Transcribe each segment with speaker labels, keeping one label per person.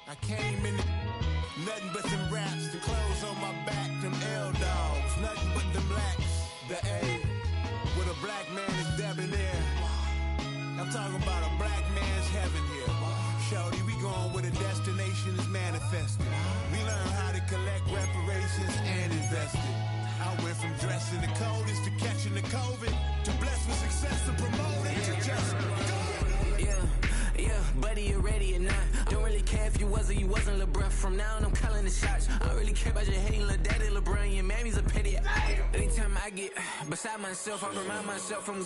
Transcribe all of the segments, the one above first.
Speaker 1: I came in nothing but them raps, the clothes on my back, them L-dogs, nothing but them blacks. The A, with a black man is debonair. I'm talking about a black man's heaven here. Shorty, we going where the destination is manifested. We learn how to collect reparations and invest it. I went from dressing the coldest to catching the COVID, to blessed with success to promote it, to just do it.
Speaker 2: Yeah, buddy, you ready or not? Don't really care if you was or you wasn't LeBron. From now on, I'm calling the shots. I don't really care about your hating little daddy LeBron. Your mammy's a pity. Anytime I get beside myself, I remind myself from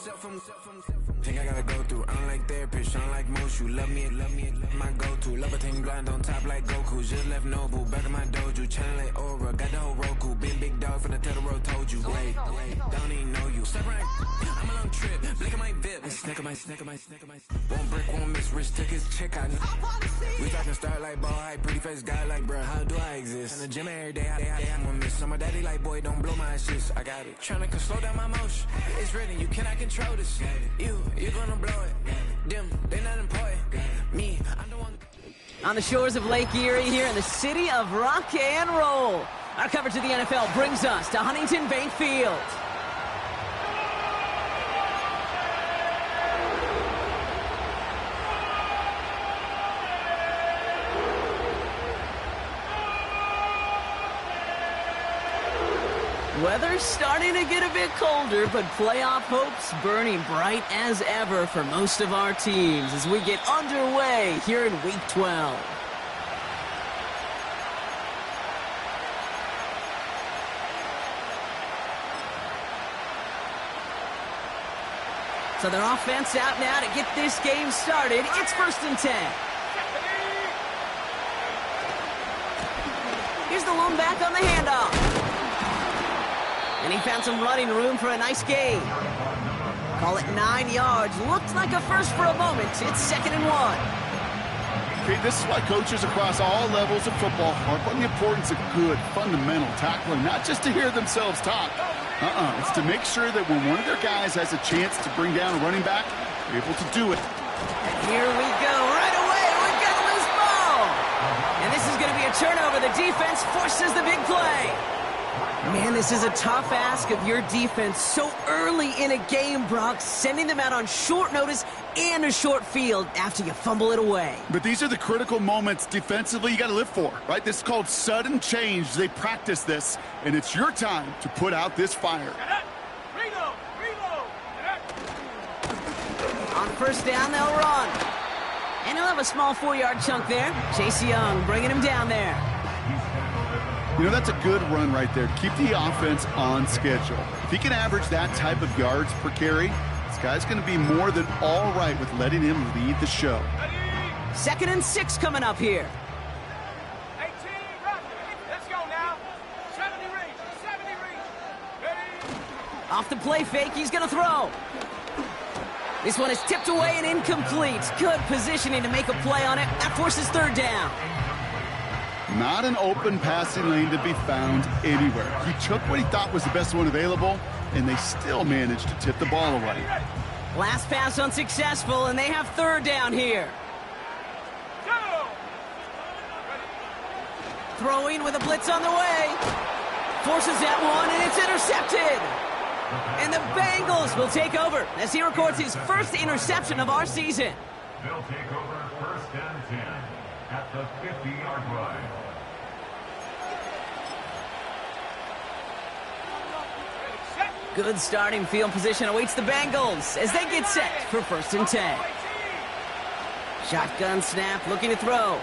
Speaker 2: think I gotta go through. I don't like therapists, I don't like most. You love me, my go-to. Love a team blind on top like Goku. Just left Noble, back in my dojo. Channel like Aura, got the whole Roku. Big dog from the Tether Road told you. Wait, don't even know you. Step right, I'm a long trip. Blink of my bib. Snack of my. One brick, one miss. Rich took his check out. We talking start like ball high, pretty face guy like bruh. How do I exist? In the gym every day, I'm gonna miss. So my daddy like, boy, don't blow my assist. I got it. Tryna slow down my motion. It's written, you cannot control this. You're gonna blow it. Them, they not important. Me, I'm the one.
Speaker 3: On the shores of Lake Erie here in the city of rock and roll. Our coverage of the NFL brings us to Huntington Bank Field. Weather's starting to get a bit colder, but playoff hopes burning bright as ever for most of our teams as we get underway here in Week 12. So their offense out now to get this game started. It's 1st and 10. Here's the lone back on the handoff. And he found some running room for a nice gain. Call it 9 yards. Looked like a first for a moment. It's 2nd and 1.
Speaker 4: Okay, this is why coaches across all levels of football harp on the importance of good, fundamental tackling, not just to hear themselves talk. It's to make sure that when one of their guys has a chance to bring down a running back, they're able to do it.
Speaker 3: And here we go. Right away, we've got a loose ball. And this is going to be a turnover. The defense forces the big play. Man, this is a tough ask of your defense so early in a game, Brock, sending them out on short notice and a short field after you fumble it away.
Speaker 4: But these are the critical moments defensively you got to live for, right? This is called sudden change. They practice this, and it's your time to put out this fire.
Speaker 3: On 1st down, they'll run. And he'll have a small 4-yard chunk there. Chase Young bringing him down there.
Speaker 4: You know, that's a good run right there. Keep the offense on schedule. If he can average that type of yards per carry, this guy's going to be more than all right with letting him lead the show.
Speaker 3: 2nd and 6 coming up here.
Speaker 5: 18, let's go now. 70 reach. Ready?
Speaker 3: Off the play fake, he's going to throw. This one is tipped away and incomplete. Good positioning to make a play on it. That forces 3rd down.
Speaker 4: Not an open passing lane to be found anywhere. He took what he thought was the best one available, and they still managed to tip the ball away.
Speaker 3: Last pass unsuccessful, and they have 3rd down here. Throwing with a blitz on the way. Forces that one, and it's intercepted. And the Bengals will take over as he records his 1st interception of our season.
Speaker 6: They'll take over 1st and 10 at the 50-yard line.
Speaker 3: Good starting field position awaits the Bengals as they get set for 1st and 10. Shotgun snap, looking to throw.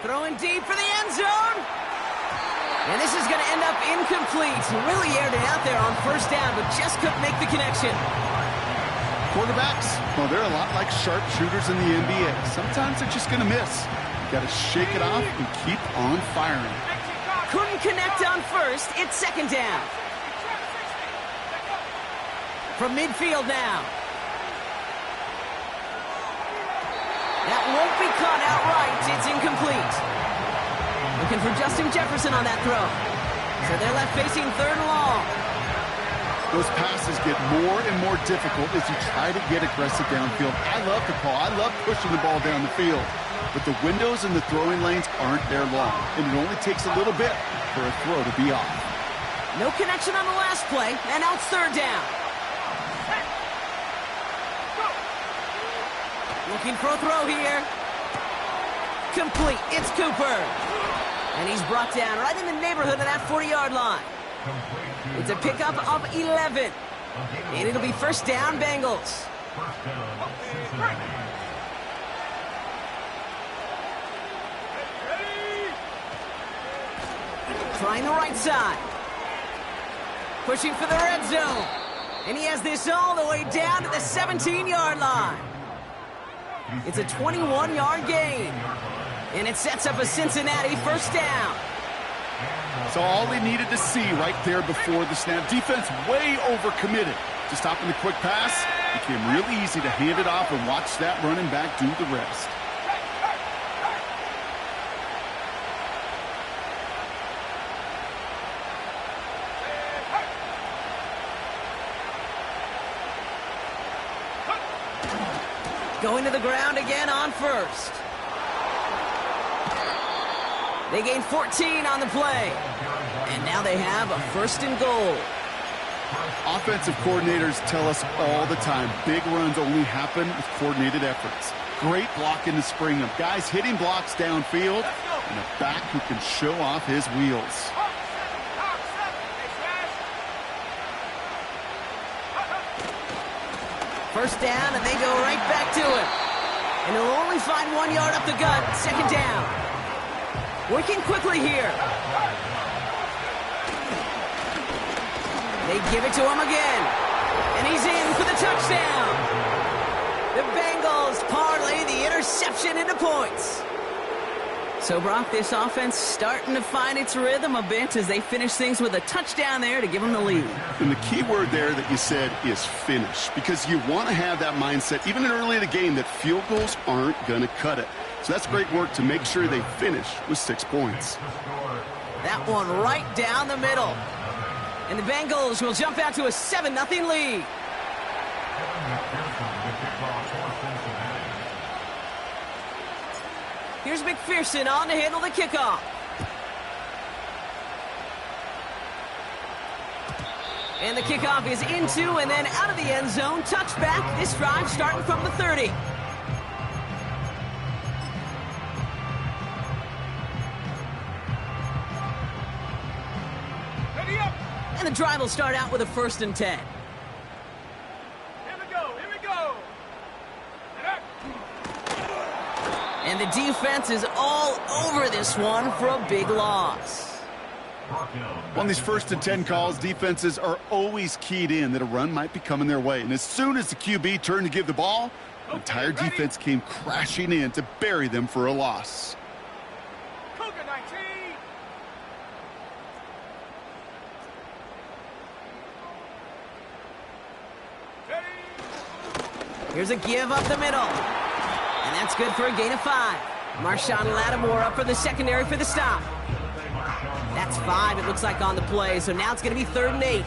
Speaker 3: Throwing deep for the end zone. And this is going to end up incomplete. Really aired it out there on 1st down, but just couldn't make the connection.
Speaker 4: Quarterbacks, well, they're a lot like sharpshooters in the NBA. Sometimes they're just going to miss. You got to shake it off and keep on firing.
Speaker 3: Couldn't connect on 1st. It's 2nd down. From midfield now. That won't be caught outright. It's incomplete. Looking for Justin Jefferson on that throw. So they're left facing 3rd and long.
Speaker 4: Those passes get more and more difficult as you try to get aggressive downfield. I love the call. I love pushing the ball down the field. but the windows in the throwing lanes aren't there long, and it only takes a little bit for a throw to be off.
Speaker 3: No connection on the last play, and now it's third down. Looking for a throw here. Complete. It's Cooper. And he's brought down right in the neighborhood of that 40-yard line. It's a pickup of 11. And it'll be first down, Bengals. Trying the right side. Pushing for the red zone. And he has this all the way down to the 17-yard line. It's a 21-yard gain. And it sets up a Cincinnati first down.
Speaker 4: So all he needed to see right there before the snap. Defense way overcommitted. To stopping the quick pass, became really easy to hand it off and watch that running back do the rest.
Speaker 3: Going to the ground again on first. They gain 14 on the play. And now they have a first and goal.
Speaker 4: Offensive coordinators tell us all the time, big runs only happen with coordinated efforts. Great blocking to spring them. Guys hitting blocks downfield, and a back who can show off his wheels.
Speaker 3: First down, and they go right back to it. And he'll only find 1 yard up the gut. Second down. Working quickly here. They give it to him again. And he's in for the touchdown. The Bengals parlay the interception into points. So, Brock, this offense starting to find its rhythm a bit as they finish things with a touchdown there to give them the lead.
Speaker 4: And the key word there that you said is finish, because you want to have that mindset, even early in the game, that field goals aren't going to cut it. So that's great work to make sure they finish with 6 points.
Speaker 3: That one right down the middle. And the Bengals will jump out to a 7-0 lead. Here's McPherson on to handle the kickoff. And the kickoff is into and then out of the end zone. Touchback. This drive starting from the 30. And the drive will start out with a 1st and 10.
Speaker 5: Here we go, here we go.
Speaker 3: And the defense is all over this one for a big loss.
Speaker 4: On these 1st and 10 calls, defenses are always keyed in that a run might be coming their way. And as soon as the QB turned to give the ball, the entire defense came crashing in to bury them for a loss.
Speaker 5: Cougar 19.
Speaker 3: Here's a give up the middle. And that's good for a gain of 5. Marshawn Lattimore up for the secondary for the stop. That's 5, it looks like, on the play. So now it's going to be 3rd and 8.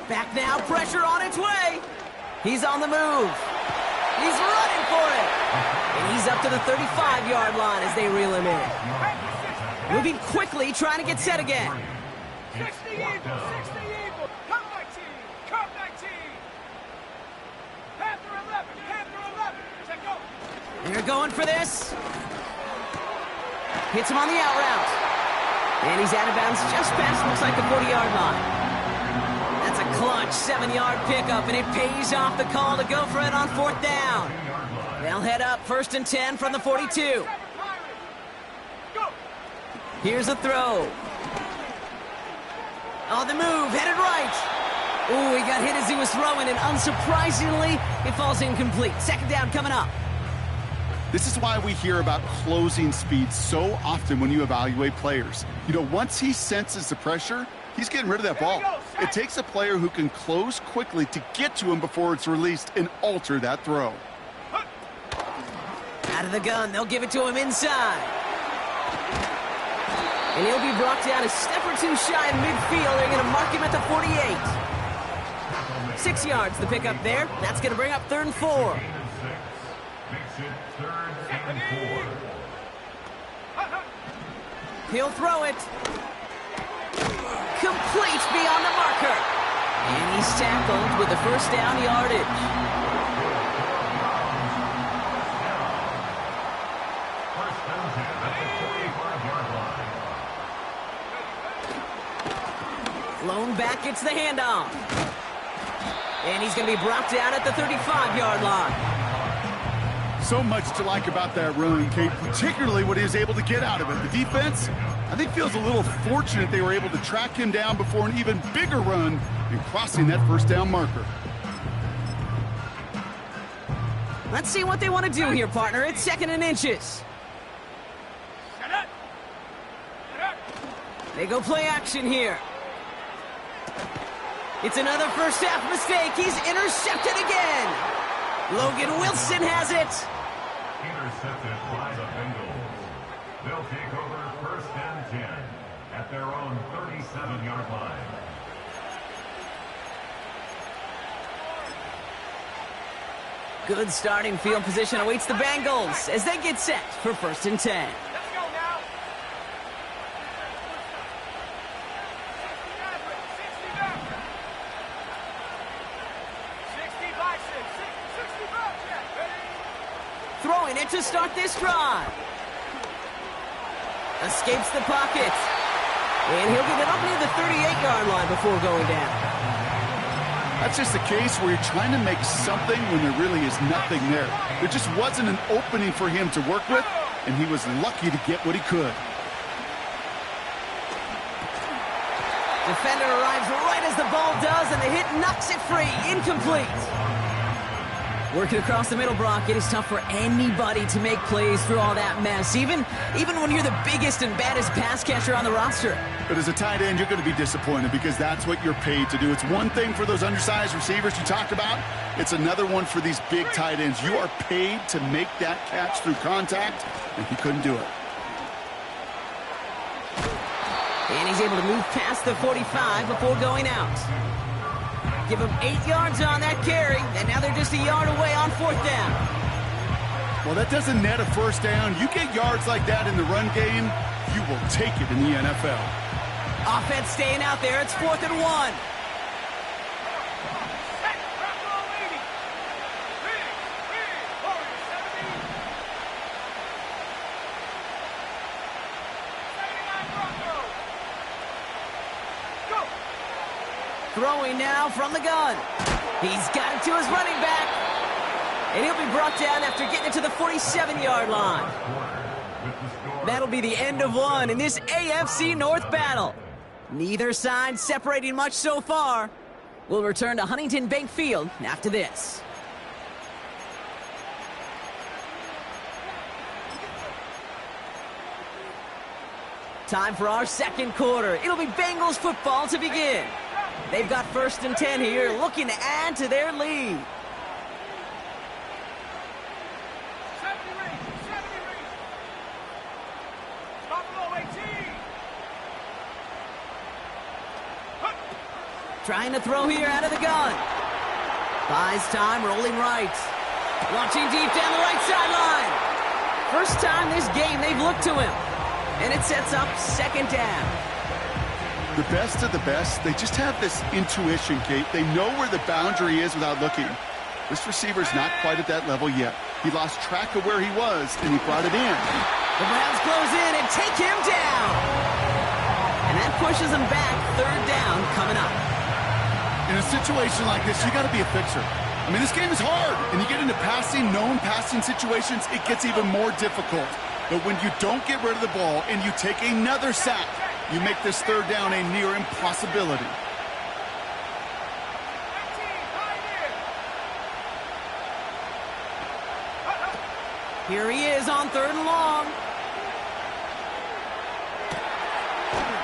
Speaker 3: Back now, pressure on its way. He's on the move. He's running for it. And he's up to the 35-yard line as they reel him in. Moving quickly, trying to get set again.
Speaker 5: 60 Eagles, 60 Eagles. Come 19, come 19. Panther 11, Panther 11. Check go.
Speaker 3: They're going for this. Hits him on the out route. And he's out of bounds just past, looks like the 40-yard line. That's a clutch 7-yard pickup, and it pays off the call to go for it on 4th down. They'll head up 1st and 10 from the 42. Here's a throw. On the move, headed right. Ooh, he got hit as he was throwing, and unsurprisingly, it falls incomplete. 2nd down coming up.
Speaker 4: This is why we hear about closing speed so often when you evaluate players. You know, once he senses the pressure, he's getting rid of that ball. It takes a player who can close quickly to get to him before it's released and alter that throw.
Speaker 3: Out of the gun, they'll give it to him inside. And he'll be brought down a step or two shy of midfield. They're going to mark him at the 48. 6 yards the pickup there. That's going to bring up 3rd and 4.
Speaker 6: Makes it 3rd and 4.
Speaker 3: He'll throw it. Complete beyond the marker. And he's tackled with the first down yardage.
Speaker 6: First and 10 at the 45-yard line.
Speaker 3: Lone back gets the handoff. And he's going to be brought down at the 35-yard line.
Speaker 4: So much to like about that run, Kate, particularly what he was able to get out of it. The defense, I think, feels a little fortunate they were able to track him down before an even bigger run and crossing that first down marker.
Speaker 3: Let's see what they want to do here, partner. It's 2nd and inches. They go play action here. It's another first half mistake. He's intercepted again. Logan Wilson has it.
Speaker 6: Intercepted by the Bengals. They'll take over 1st and 10 at their own 37-yard line.
Speaker 3: Good starting field position awaits the Bengals as they get set for 1st and 10.
Speaker 5: Let's go now. 60 bison, 60 bucks, yeah. Ready?
Speaker 3: Throwing it to start this drive. Escapes the pocket. And he'll get it up near the 38-yard line before going down.
Speaker 4: That's just a case where you're trying to make something when there really is nothing there. There just wasn't an opening for him to work with, and he was lucky to get what he could.
Speaker 3: Defender arrives right as the ball does, and the hit knocks it free. Incomplete. Working across the middle, Brock, it is tough for anybody to make plays through all that mess, even when you're the biggest and baddest pass catcher on the roster.
Speaker 4: But as a tight end, you're going to be disappointed because that's what you're paid to do. It's one thing for those undersized receivers you talked about. It's another one for these big tight ends. You are paid to make that catch through contact, and he couldn't do it.
Speaker 3: And he's able to move past the 45 before going out. Give him 8 yards on that carry, and now they're just a yard away on 4th down.
Speaker 4: Well, that doesn't net a first down. You get yards like that in the run game, you will take it in the NFL.
Speaker 3: Offense staying out there. It's 4th and 1.
Speaker 5: Set, drop roll 80. 79 Broncos. Go.
Speaker 3: Throwing now from the gun. He's got it to his running back. And he'll be brought down after getting it to the 47-yard line. That'll be the end of one in this AFC North battle. Neither side separating much so far. We'll return to Huntington Bank Field after this. Time for our second quarter. It'll be Bengals football to begin. They've got 1st and 10 here, looking to add to their lead.
Speaker 5: 70 reach. Stop roll 18.
Speaker 3: Trying to throw here out of the gun. Buys time, rolling right. Launching deep down the right sideline. First time this game they've looked to him. And it sets up 2nd down.
Speaker 4: The best of the best, they just have this intuition, Kate. They know where the boundary is without looking. This receiver's not quite at that level yet. He lost track of where he was, and he brought it in.
Speaker 3: The Browns close in and take him down. And that pushes him back. 3rd down coming up.
Speaker 4: In a situation like this, you got to be a fixer. I mean, this game is hard, and you get into known passing situations, it gets even more difficult. But when you don't get rid of the ball and you take another sack, you make this 3rd down a near impossibility.
Speaker 3: Here he is on 3rd and long.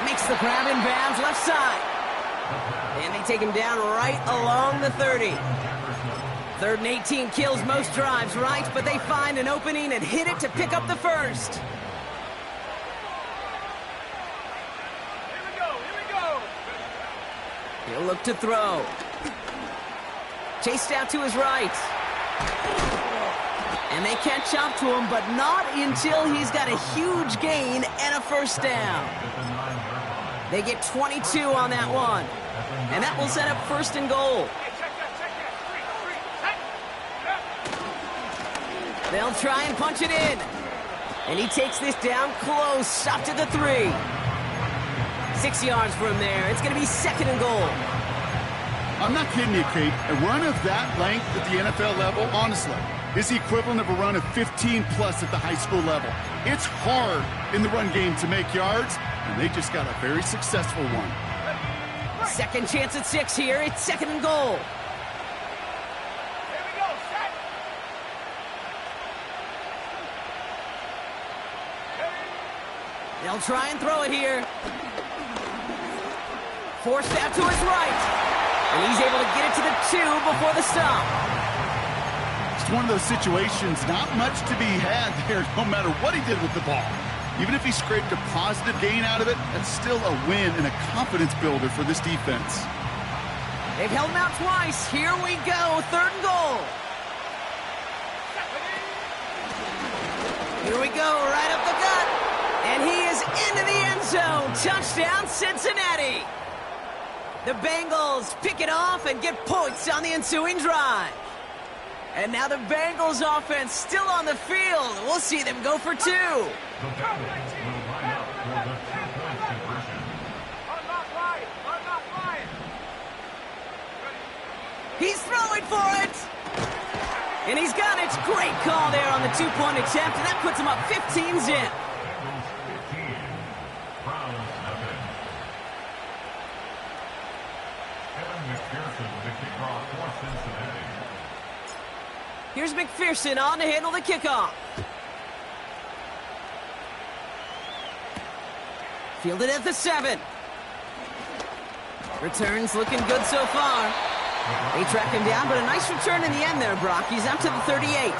Speaker 3: Makes the grab in bounds left side. And they take him down right along the 30. 3rd and 18 kills most drives, right? But they find an opening and hit it to pick up the first. He'll look to throw. Chased out to his right. And they catch up to him, but not until he's got a huge gain and a first down. They get 22 on that one. And that will set up first and goal. They'll try and punch it in. And he takes this down close, up to the 3. 6 yards from there. It's going to be second and goal.
Speaker 4: I'm not kidding you, Kate. A run of that length at the NFL level, honestly, is the equivalent of a run of 15-plus at the high school level. It's hard in the run game to make yards, and they just got a very successful one.
Speaker 3: Second chance at 6 here. It's second and goal.
Speaker 5: Here we go, set.
Speaker 3: They'll try and throw it here. Forced out to his right. And he's able to get it to the 2 before the stop.
Speaker 4: It's one of those situations, not much to be had there, no matter what he did with the ball. Even if he scraped a positive gain out of it, that's still a win and a confidence builder for this defense.
Speaker 3: They've held him out twice. Here we go, third and goal. Here we go, right up the gut. And he is into the end zone. Touchdown, Cincinnati. The Bengals pick it off and get points on the ensuing drive. And now the Bengals offense still on the field. We'll see them go for 2.
Speaker 6: The Bengals will line up for the 2-point conversion.
Speaker 5: Unlock Ryan.
Speaker 3: He's throwing for it. And he's got it. Great call there on the 2-point attempt, and that puts him up 15 zip.
Speaker 6: Bengals 15, Browns nothing. Kevin McPherson with the kickoff for Cincinnati.
Speaker 3: Here's McPherson on to handle the kickoff. Fielded at the 7. Returns looking good so far. They track him down, but a nice return in the end there, Brock. He's up to the 38.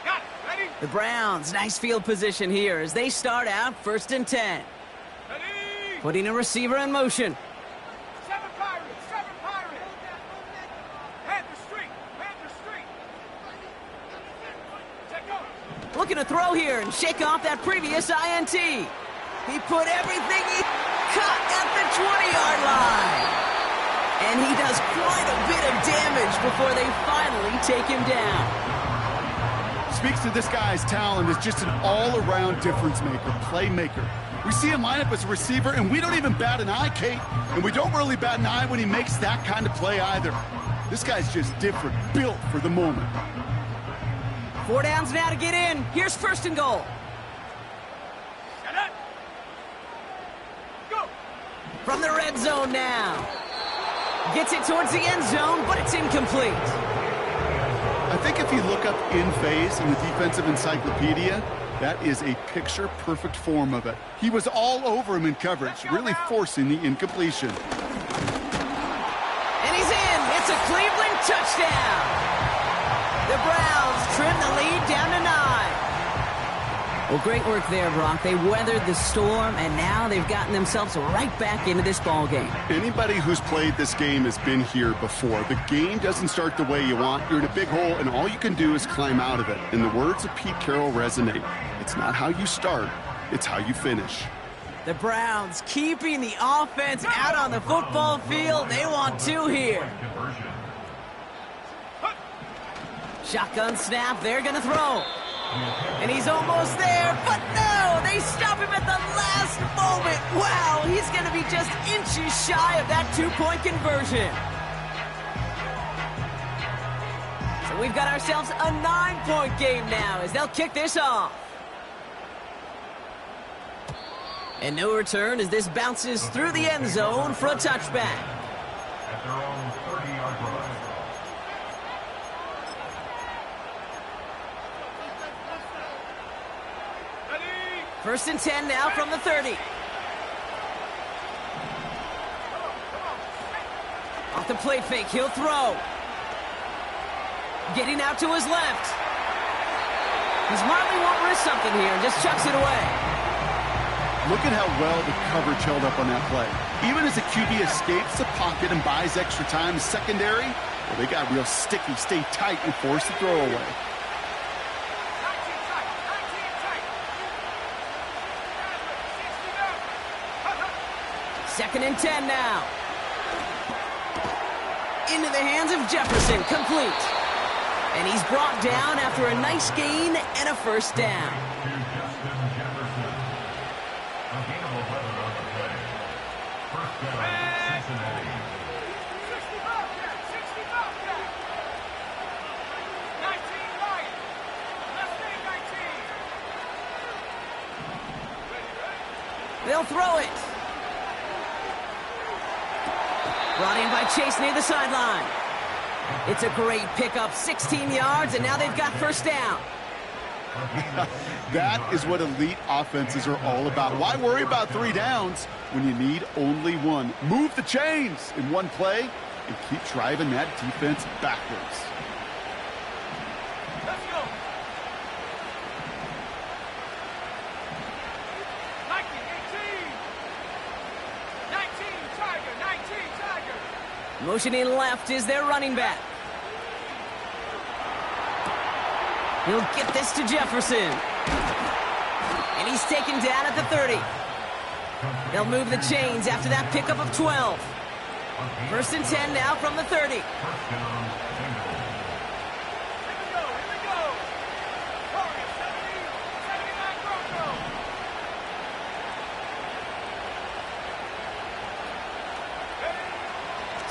Speaker 5: Got it. Ready?
Speaker 3: The Browns, nice field position here as they start out first and 10.
Speaker 5: Ready?
Speaker 3: Putting a receiver in motion.
Speaker 5: 7 Pirates. Panther Street. Take over.
Speaker 3: Looking to throw here and shake off that previous INT. He put everything he caught at the 20-yard line. And he does quite a bit of damage before they finally take him down.
Speaker 4: Speaks to this guy's talent as just an all-around difference maker, playmaker. We see him line up as a receiver, and we don't even bat an eye, Kate. And we don't really bat an eye when he makes that kind of play either. This guy's just different, built for the moment.
Speaker 3: 4 downs now to get in. Here's first and goal.
Speaker 5: Set up. Go.
Speaker 3: From the red zone now. Gets it towards the end zone, but it's incomplete.
Speaker 4: I think if you look up in phase in the defensive encyclopedia, that is a picture-perfect form of it. He was all over him in coverage, really forcing the incompletion.
Speaker 3: And he's in. It's a Cleveland touchdown. The Browns trim the lead down to 9. Well, great work there, Brock. They weathered the storm, and now they've gotten themselves right back into this ball game.
Speaker 4: Anybody who's played this game has been here before. The game doesn't start the way you want. You're in a big hole, and all you can do is climb out of it. And the words of Pete Carroll resonate. It's not how you start, it's how you finish.
Speaker 3: The Browns keeping the offense out on the football field. They want 2 here. Shotgun snap. They're going to throw. And he's almost there, but no! They stop him at the last moment. Wow, he's going to be just inches shy of that 2-point conversion. So we've got ourselves a 9-point game now as they'll kick this off. And no return as this bounces through the end zone for a touchback.
Speaker 6: At their own 30-yard line.
Speaker 3: First and 10 now from the 30. Off the play fake, he'll throw. Getting out to his left. He's Marley won't risk something here and just chucks it away.
Speaker 4: Look at how well the coverage held up on that play. Even as the QB escapes the pocket and buys extra time, the secondary, well, they got real sticky, stay tight, and force the throw away.
Speaker 5: 19 tight, 19 tight.
Speaker 3: 2nd and 10 now. Into the hands of Jefferson, complete. And he's brought down after a nice gain and a first down. They'll throw it. Brought in by Chase near the sideline. It's a great pickup, 16 yards, and now they've got first down.
Speaker 4: That is what elite offenses are all about. Why worry about 3 downs when you need only 1? Move the chains in one play and keep driving that defense backwards.
Speaker 5: Let's go. 19, 18. 19, Tiger, 19, Tiger.
Speaker 3: Motioning left is their running back. He'll get this to Jefferson. And he's taken down at the 30. They'll move the chains after that pickup of 12. 1st and 10 now from the 30.
Speaker 5: Here we go, here we go. Warriors, 79 Broncos.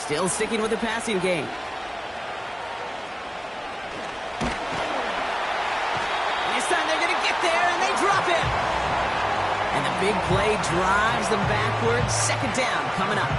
Speaker 3: Still sticking with the passing game. This time they're going to get there, and they drop it. And the big play drives them backwards. 2nd down coming up.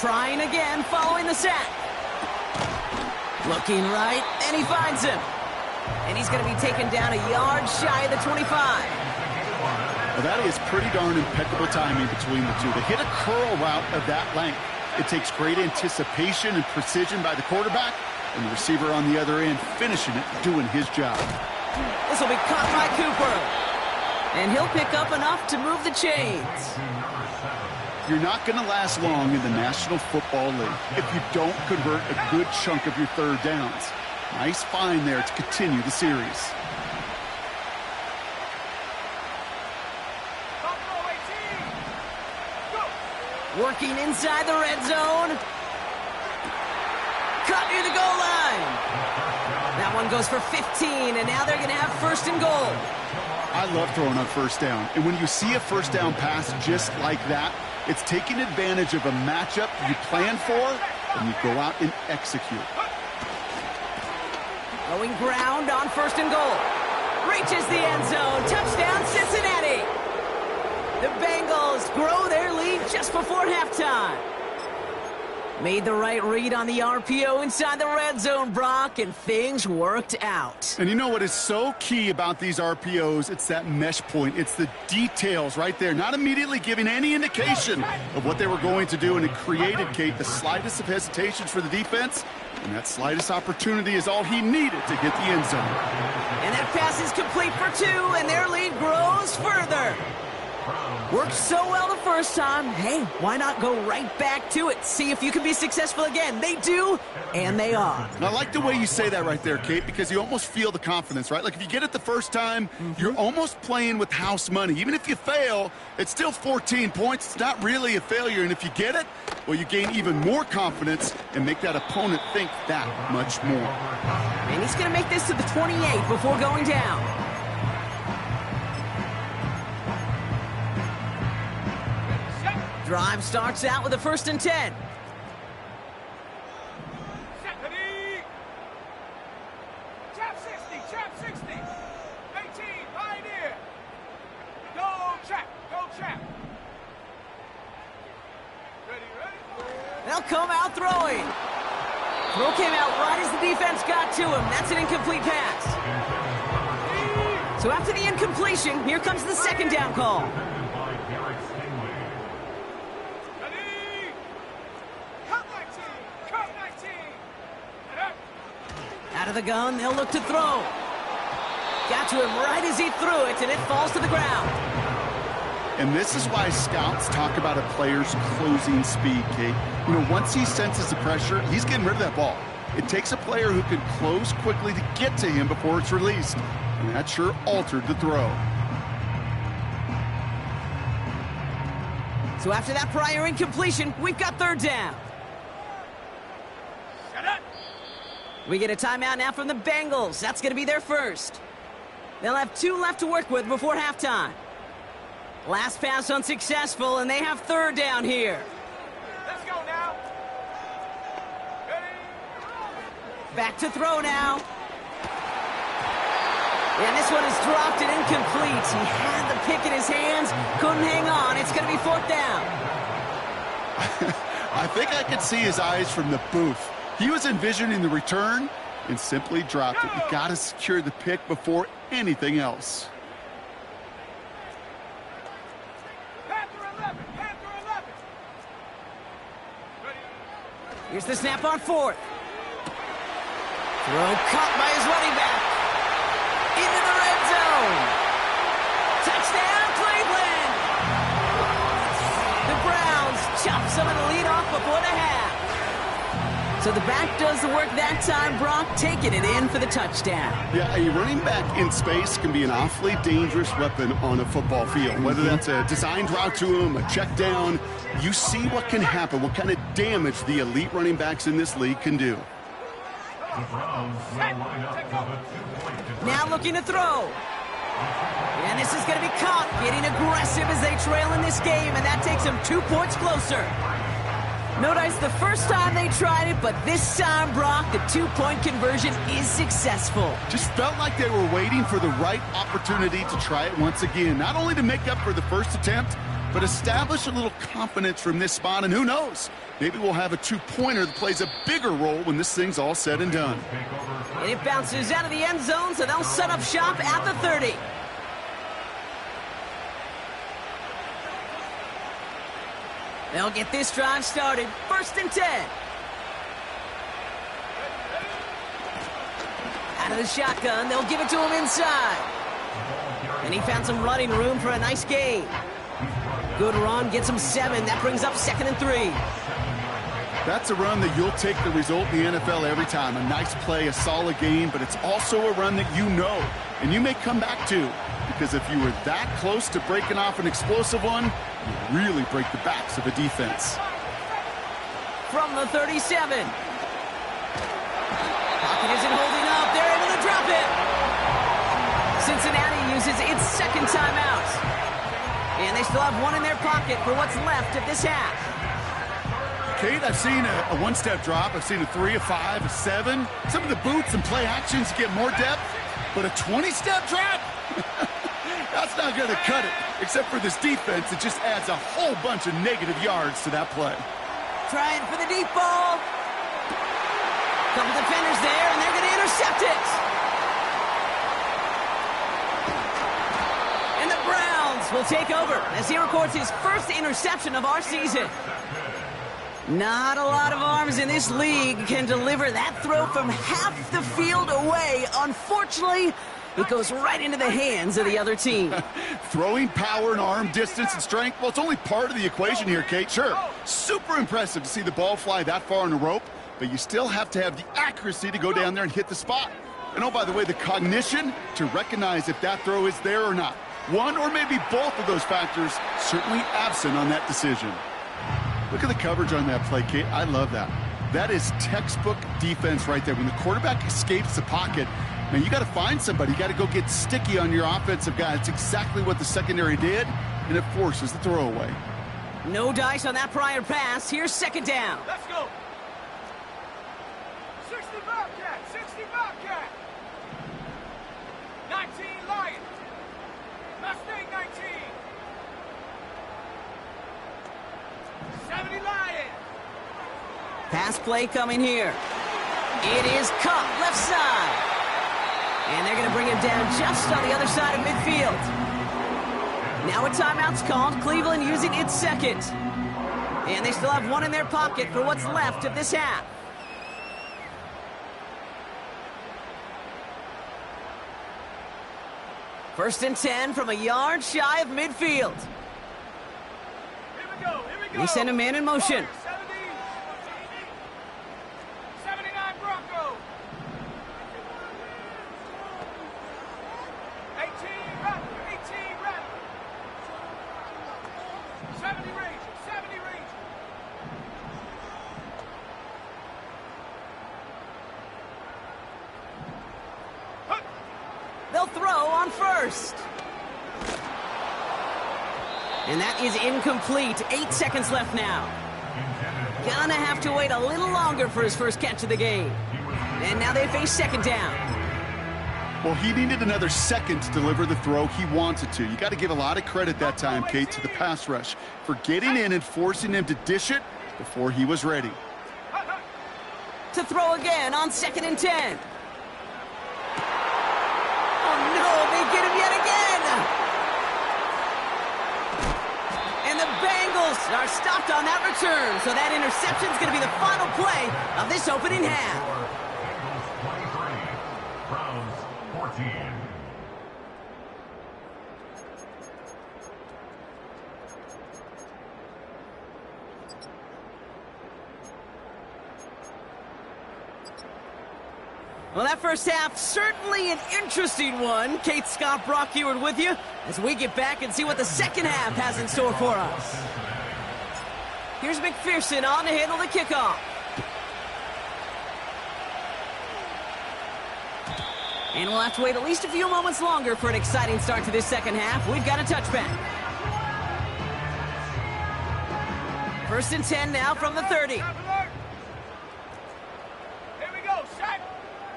Speaker 3: Trying again, following the sack. Looking right, and he finds him. And he's going to be taken down a yard shy of the 25.
Speaker 4: Well, that is pretty darn impeccable timing between the two. To hit a curl route of that length, it takes great anticipation and precision by the quarterback, and the receiver on the other end finishing it, doing his job.
Speaker 3: This will be caught by Cooper. And he'll pick up enough to move the chains.
Speaker 4: You're not going to last long in the National Football League if you don't convert a good chunk of your 3rd downs. Nice find there to continue the series.
Speaker 5: Buffalo 18. Go.
Speaker 3: Working inside the red zone. Cut near the goal line. That one goes for 15, and now they're going to have 1st and goal.
Speaker 4: I love throwing on 1st down. And when you see a 1st down pass just like that, it's taking advantage of a matchup you plan for, and you go out and execute.
Speaker 3: Going ground on 1st and goal. Reaches the end zone. Touchdown, Cincinnati. The Bengals grow their lead just before halftime. Made the right read on the RPO inside the red zone, Brock, and things worked out.
Speaker 4: And you know what is so key about these RPOs? It's that mesh point. It's the details right there, not immediately giving any indication of what they were going to do, and it created, Kate, the slightest of hesitations for the defense, and that slightest opportunity is all he needed to hit the end zone.
Speaker 3: And that pass is complete for 2, and their lead grows further. Worked so well the first time. Hey, why not go right back to it? See if you can be successful again. They do, and they are.
Speaker 4: And I like the way you say that right there, Kate, because you almost feel the confidence, right? Like if you get it the first time, you're almost playing with house money. Even if you fail, it's still 14 points. It's not really a failure. And if you get it, well, you gain even more confidence and make that opponent think that much more.
Speaker 3: And he's going to make this to the 28 before going down. Drive starts out with a 1st and 10.
Speaker 5: Chap 60, chap 60. 18, pioneer. Go chap, go chap. Ready, ready?
Speaker 3: They'll come out throwing. Throw came out right as the defense got to him. That's an incomplete pass. So after the incompletion, here comes the 2nd down call. Out of the gun, they'll look to throw. Got to him right as he threw it, and it falls to the ground.
Speaker 4: And this is why scouts talk about a player's closing speed, Kate. You know, once he senses the pressure, he's getting rid of that ball. It takes a player who can close quickly to get to him before it's released. And that sure altered the throw.
Speaker 3: So after that prior incompletion, we've got 3rd down. We get a timeout now from the Bengals. That's going to be their first. They'll have 2 left to work with before halftime. Last pass unsuccessful, and they have 3rd down here.
Speaker 5: Let's go now. Ready?
Speaker 3: Back to throw now. And this one is dropped and incomplete. He had the pick in his hands, couldn't hang on. It's going to be 4th down.
Speaker 4: I think I could see his eyes from the booth. He was envisioning the return and simply dropped it. You got to secure the pick before anything else.
Speaker 5: Panther 11, Panther 11. Ready?
Speaker 3: Here's the snap on 4th. Throw caught by his running back. Into the red zone. Touchdown, Cleveland! The Browns chop some of the lead off before the half. So the back does the work that time, Brock, taking it in for the touchdown.
Speaker 4: Yeah, a running back in space can be an awfully dangerous weapon on a football field. Whether that's a designed route to him, a check down, you see what can happen, what kind of damage the elite running backs in this league can do.
Speaker 6: The Browns will line up for the 2-point.
Speaker 3: Now looking to throw. And this is going to be caught, getting aggressive as they trail in this game, and that takes them 2 points closer. Notice the first time they tried it, but this time, Brock, the 2-point conversion is successful.
Speaker 4: Just felt like they were waiting for the right opportunity to try it once again. Not only to make up for the first attempt, but establish a little confidence from this spot. And who knows, maybe we'll have a 2-pointer that plays a bigger role when this thing's all said and done.
Speaker 3: And it bounces out of the end zone, so they'll set up shop at the 30. They'll get this drive started. 1st and 10. Out of the shotgun, they'll give it to him inside. And he found some running room for a nice gain. Good run, gets him 7. That brings up 2nd and 3.
Speaker 4: That's a run that you'll take the result in the NFL every time. A nice play, a solid game, but it's also a run that you know and you may come back to. Because if you were that close to breaking off an explosive one, you really break the backs of a defense.
Speaker 3: From the 37. Pocket isn't holding up. They're able to drop it. Cincinnati uses its 2nd timeout. And they still have 1 in their pocket for what's left of this half.
Speaker 4: Kate, I've seen a 1-step drop. I've seen a 3, a 5, a 7. Some of the boots and play actions get more depth. But a 20-step drop? That's not going to cut it. Except for this defense, it just adds a whole bunch of negative yards to that play.
Speaker 3: Trying for the deep ball. Couple defenders there, and they're going to intercept it. And the Browns will take over as he records his first interception of our season. Not a lot of arms in this league can deliver that throw from half the field away. Unfortunately, it goes right into the hands of the other team.
Speaker 4: Throwing power and arm distance and strength, well, it's only part of the equation here, Kate. Sure, super impressive to see the ball fly that far on the rope, but you still have to have the accuracy to go down there and hit the spot. And oh, by the way, the cognition to recognize if that throw is there or not. One or maybe both of those factors certainly absent on that decision. Look at the coverage on that play, Kate. I love that. That is textbook defense right there. When the quarterback escapes the pocket, man, you got to find somebody. You got to go get sticky on your offensive guy. It's exactly what the secondary did, and it forces the throwaway.
Speaker 3: No dice on that prior pass. Here's second down.
Speaker 5: Let's go. 60 Bobcat, 60 Bobcat. 19 Lions. Mustang 19. 70 Lions.
Speaker 3: Pass play coming here. It is caught left side. And they're going to bring him down just on the other side of midfield. Now a timeout's called. Cleveland using its second. And they still have one in their pocket for what's left of this half. First and 10 from a yard shy of midfield.
Speaker 5: Here we go, here we go.
Speaker 3: They send a man in motion.
Speaker 5: 79 Bronco. 18 Raptor, 18 Raptor. 70 Ranger, 70 Ranger.
Speaker 3: They'll throw on first. And that is incomplete. 8 seconds left now. Gonna have to wait a little longer for his first catch of the game. And now they face second down.
Speaker 4: Well, he needed another second to deliver the throw he wanted to. You got to give a lot of credit that time, Kate, to the pass rush for getting in and forcing him to dish it before he was ready.
Speaker 3: To throw again on second and 10. Oh no, they get him yet again! And the Bengals are stopped on that return, so that interception's going to be the final play of this opening half.
Speaker 6: Bengals 23, Browns 14.
Speaker 3: Well, that first half, certainly an interesting one. Kate, Scott, Brock Ewart with you as we get back and see what the second half has in store for us. Here's McPherson on to handle the kickoff. And we'll have to wait at least a few moments longer for an exciting start to this second half. We've got a touchback. First and 10 now from the 30.
Speaker 5: Here we go, Shaq.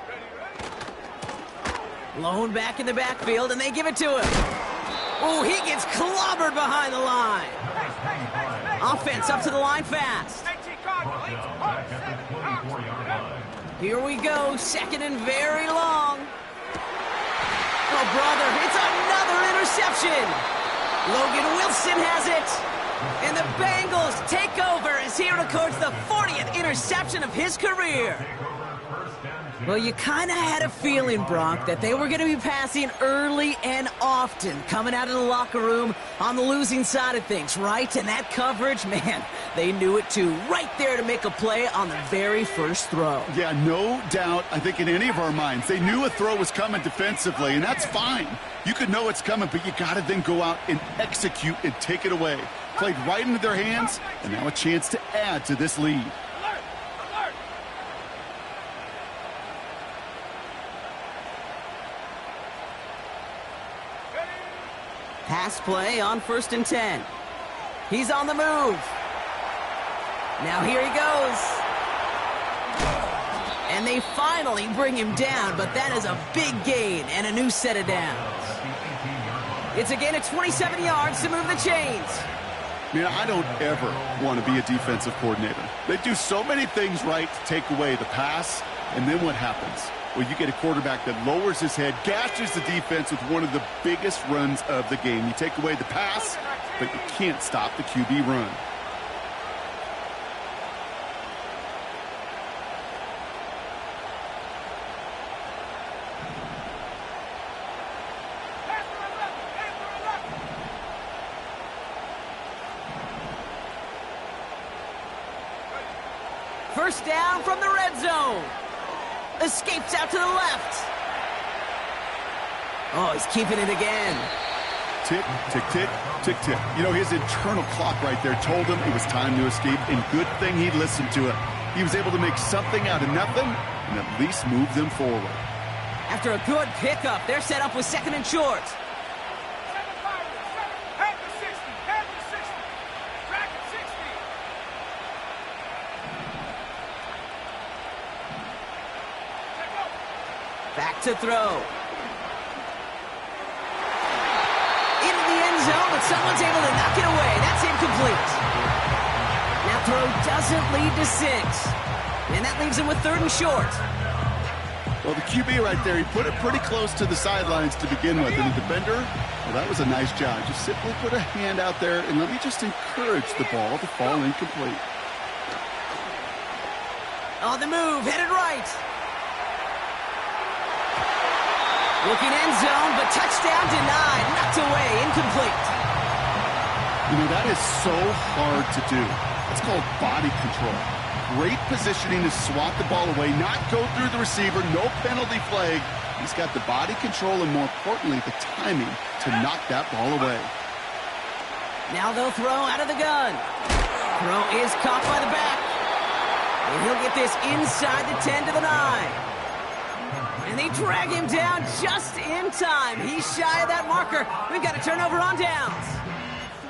Speaker 5: Ready.
Speaker 3: Lone back in the backfield, and they give it to him. Oh, he gets clobbered behind the line. Offense up to the line fast. Here we go, second and very long. Oh, brother, it's another interception. Logan Wilson has it. And the Bengals take over as he records the 40th interception of his career. Well, you kind of had a feeling, Brock, that they were going to be passing early and often, coming out of the locker room on the losing side of things, right? And that coverage, man, they knew it too. Right there to make a play on the very first throw.
Speaker 4: Yeah, no doubt, I think in any of our minds, they knew a throw was coming defensively, and that's fine. You could know it's coming, but you got to then go out and execute and take it away. Played right into their hands, and now a chance to add to this lead.
Speaker 3: Pass play on first and 10. He's on the move. Now here he goes. And they finally bring him down, but that is a big gain and a new set of downs. It's a gain of 27 yards to move the chains.
Speaker 4: Man, I don't ever want to be a defensive coordinator. They do so many things right to take away the pass, and then what happens? Well, you get a quarterback that lowers his head, gashes the defense with one of the biggest runs of the game. You take away the pass, but you can't stop the QB run.
Speaker 3: First down from the red zone. Escapes out to the left. Oh, he's keeping it again.
Speaker 4: Tick, tick, tick, tick, tick. You know, his internal clock right there told him it was time to escape, and good thing he listened to it. He was able to make something out of nothing and at least move them forward.
Speaker 3: After a good pickup, they're set up with second and short.
Speaker 5: Head to 60, head to 60. Track it,
Speaker 3: Back to throw. Into the end zone, but someone's able to knock it away. That's incomplete. That throw doesn't lead to 6. And that leaves him with 3rd and short.
Speaker 4: Well, the QB right there, he put it pretty close to the sidelines to begin with. And the defender, well, that was a nice job. Just simply put a hand out there and let me just encourage the ball to fall incomplete.
Speaker 3: On the move, headed right. Looking end zone, but touchdown denied. Knocked away, incomplete.
Speaker 4: You know, that is so hard to do. It's called body control. Great positioning to swat the ball away, not go through the receiver, no penalty flag. He's got the body control and, more importantly, the timing to knock that ball away.
Speaker 3: Now they'll throw out of the gun. Throw is caught by the back. And he'll get this inside the 10 to the 9. And they drag him down just in time. He's shy of that marker. We've got a turnover on downs.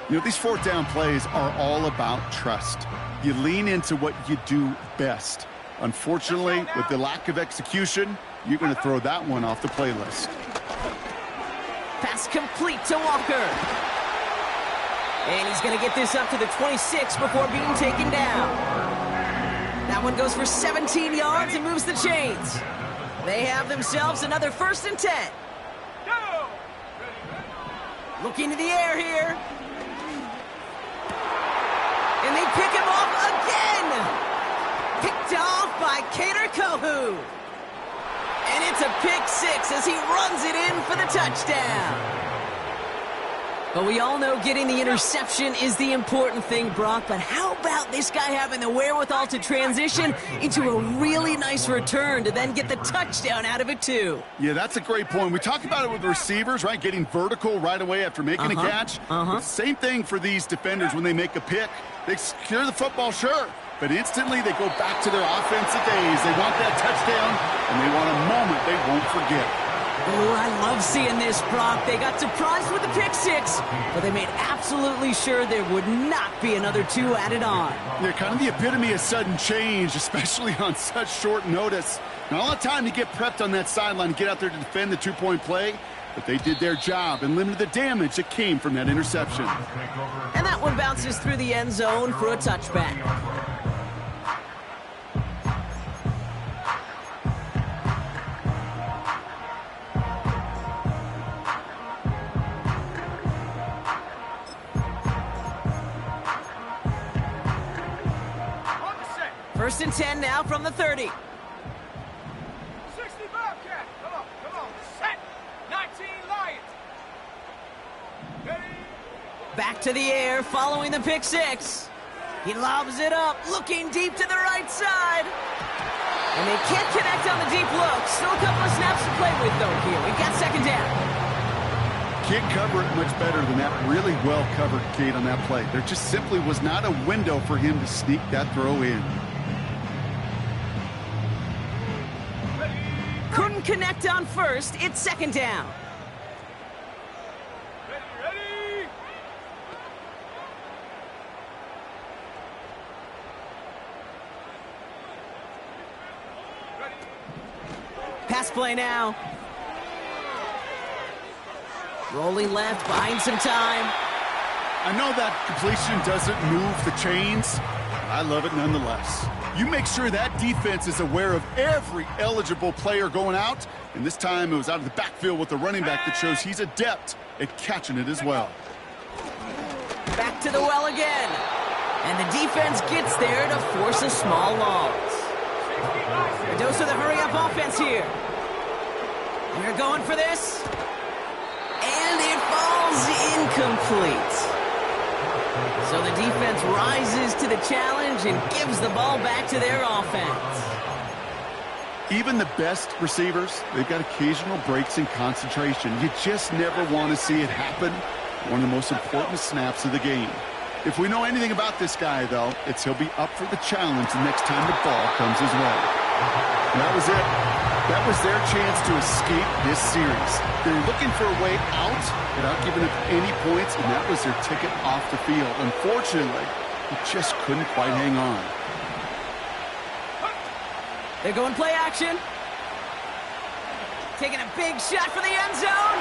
Speaker 4: You know, these 4th down plays are all about trust. You lean into what you do best. Unfortunately, with the lack of execution, you're going to throw that one off the playlist.
Speaker 3: Pass complete to Walker. And he's going to get this up to the 26 before being taken down. That one goes for 17 yards and moves the chains. They have themselves another 1st and 10. Looking to the air here. And they pick him off again. Picked off by Kader Kohu. And it's a pick 6 as he runs it in for the touchdown. But we all know getting the interception is the important thing, Brock. But how about this guy having the wherewithal to transition into a really nice return to then get the touchdown out of it, too?
Speaker 4: Yeah, that's a great point. We talk about it with receivers, right? Getting vertical right away after making a catch. Same thing for these defenders when they make a pick. They secure the football, sure. But instantly they go back to their offensive days. They want that touchdown, and they want a moment they won't forget.
Speaker 3: Oh, I love seeing this, Brock. They got surprised with the pick 6, but they made absolutely sure there would not be another 2 added on.
Speaker 4: They're kind of the epitome of sudden change, especially on such short notice. Not a lot of time to get prepped on that sideline and get out there to defend the 2-point play, but they did their job and limited the damage that came from that interception.
Speaker 3: And that one bounces through the end zone for a touchback. First and 10 now from the 30.
Speaker 5: 60 Bobcat. Come on. Set. 19 Lions. Ready.
Speaker 3: Back to the air following the pick 6. He lobs it up, looking deep to the right side. And they can't connect on the deep look. Still a couple of snaps to play with, though, here. We've got 2nd down.
Speaker 4: Can't cover it much better than that really well-covered Kate on that play. There just simply was not a window for him to sneak that throw in.
Speaker 3: Couldn't connect on first. It's 2nd down.
Speaker 5: Ready.
Speaker 3: Pass play now. Rolling left, buying some time.
Speaker 4: I know that completion doesn't move the chains, but I love it nonetheless. You make sure that defense is aware of every eligible player going out, and this time it was out of the backfield with the running back that shows he's adept at catching it as well.
Speaker 3: Back to the well again. And the defense gets there to force a small loss. A dose of the hurry-up offense here. We're going for this. And it falls incomplete. So the defense rises to the challenge and gives the ball back to their offense.
Speaker 4: Even the best receivers, they've got occasional breaks in concentration. You just never want to see it happen. One of the most important snaps of the game. If we know anything about this guy, though, it's he'll be up for the challenge the next time the ball comes his way. And that was it. That was their chance to escape this series. They were looking for a way out without giving up any points, and that was their ticket off the field. Unfortunately, they just couldn't quite hang on.
Speaker 3: They're going play action. Taking a big shot for the end zone.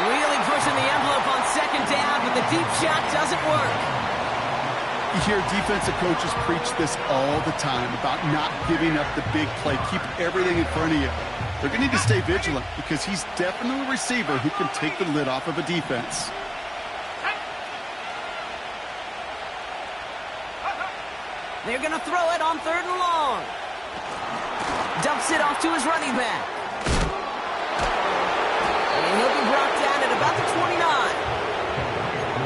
Speaker 3: Really pushing the envelope on second down, but the deep shot doesn't work.
Speaker 4: You hear defensive coaches preach this all the time about not giving up the big play. Keep everything in front of you. They're going to need to stay vigilant because he's definitely a receiver who can take the lid off of a defense.
Speaker 3: They're going to throw it on 3rd and long. Dumps it off to his running back. And he'll be brought down at about the 29.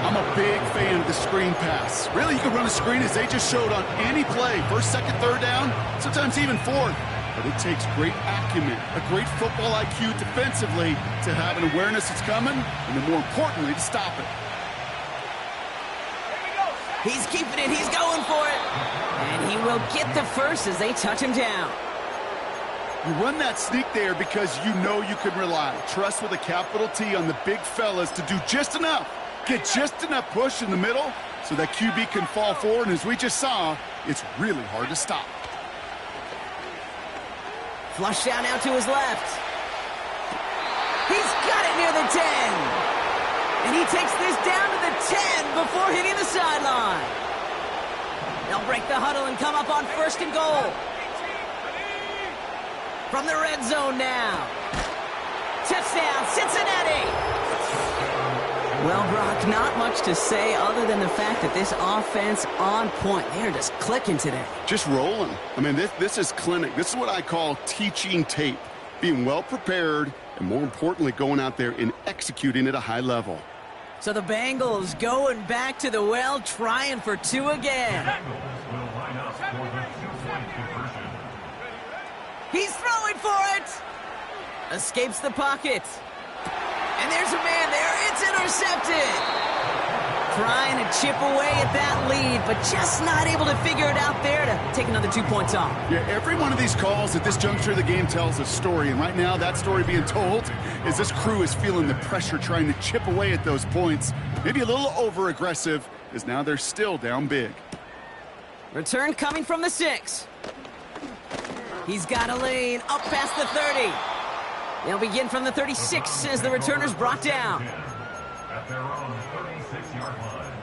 Speaker 4: I'm a big fan of the screen pass. Really, you can run a screen as they just showed on any play. 1st, 2nd, 3rd down, sometimes even 4th. But it takes great acumen, a great football IQ defensively to have an awareness it's coming, and then more importantly, to stop it.
Speaker 3: He's keeping it. He's going for it. And he will get the first as they touch him down.
Speaker 4: You run that sneak there because you know you can rely. Trust with a capital T on the big fellas to do just enough. Get just enough push in the middle so that QB can fall forward. And as we just saw, it's really hard to stop.
Speaker 3: Flush down now to his left. He's got it near the 10. And he takes this down to the 10 before hitting the sideline. They'll break the huddle and come up on 1st and goal. From the red zone now. Touchdown, Cincinnati. Well, Brock, not much to say other than the fact that this offense on point. They are just clicking today.
Speaker 4: Just rolling. I mean, this is clinic. This is what I call teaching tape. Being well prepared and, more importantly, going out there and executing at a high level.
Speaker 3: So the Bengals going back to the well, trying for 2 again. He's throwing for it. Escapes the pocket. And there's a man there. It's intercepted. Trying to chip away at that lead, but just not able to figure it out there to take another 2 points off.
Speaker 4: Yeah, every one of these calls at this juncture of the game tells a story, and right now that story being told is this crew is feeling the pressure trying to chip away at those points. Maybe a little over-aggressive, as now they're still down big.
Speaker 3: Return coming from the 6. He's got a lane up past the 30. They'll begin from the 36 as the returner's brought down.
Speaker 6: At their own 36-yard line.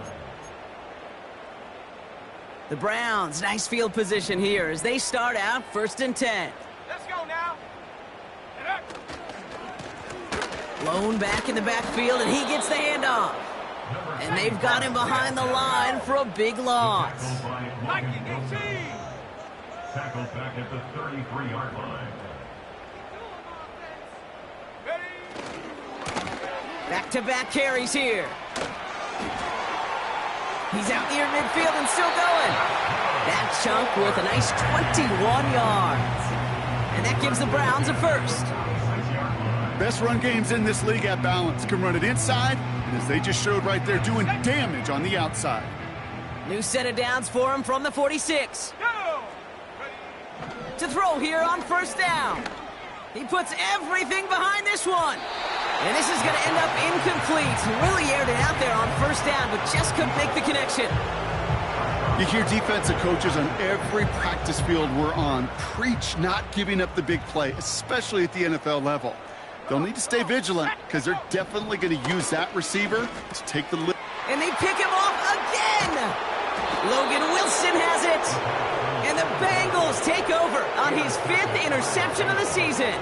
Speaker 3: The Browns, nice field position here as they start out 1st and 10.
Speaker 5: Let's go now.
Speaker 3: Lone back in the backfield, and he gets the handoff. And they've got him behind the line for a big loss.
Speaker 6: Tackled back at the 33-yard line.
Speaker 3: Back-to-back carries here. He's out near midfield and still going. That chunk worth a nice 21 yards. And that gives the Browns a first.
Speaker 4: Best run games in this league at balance. Can run it inside, and as they just showed right there, doing damage on the outside.
Speaker 3: New set of downs for him from the 46. To throw here on 1st down. He puts everything behind this one. And this is going to end up incomplete. Really aired it out there on 1st down, but just couldn't make the connection.
Speaker 4: You hear defensive coaches on every practice field we're on preach not giving up the big play, especially at the NFL level. They'll need to stay vigilant because they're definitely going to use that receiver to take the lead.
Speaker 3: And they pick him off again. Logan Wilson has it. And the Bengals take over on his 5th interception of the season.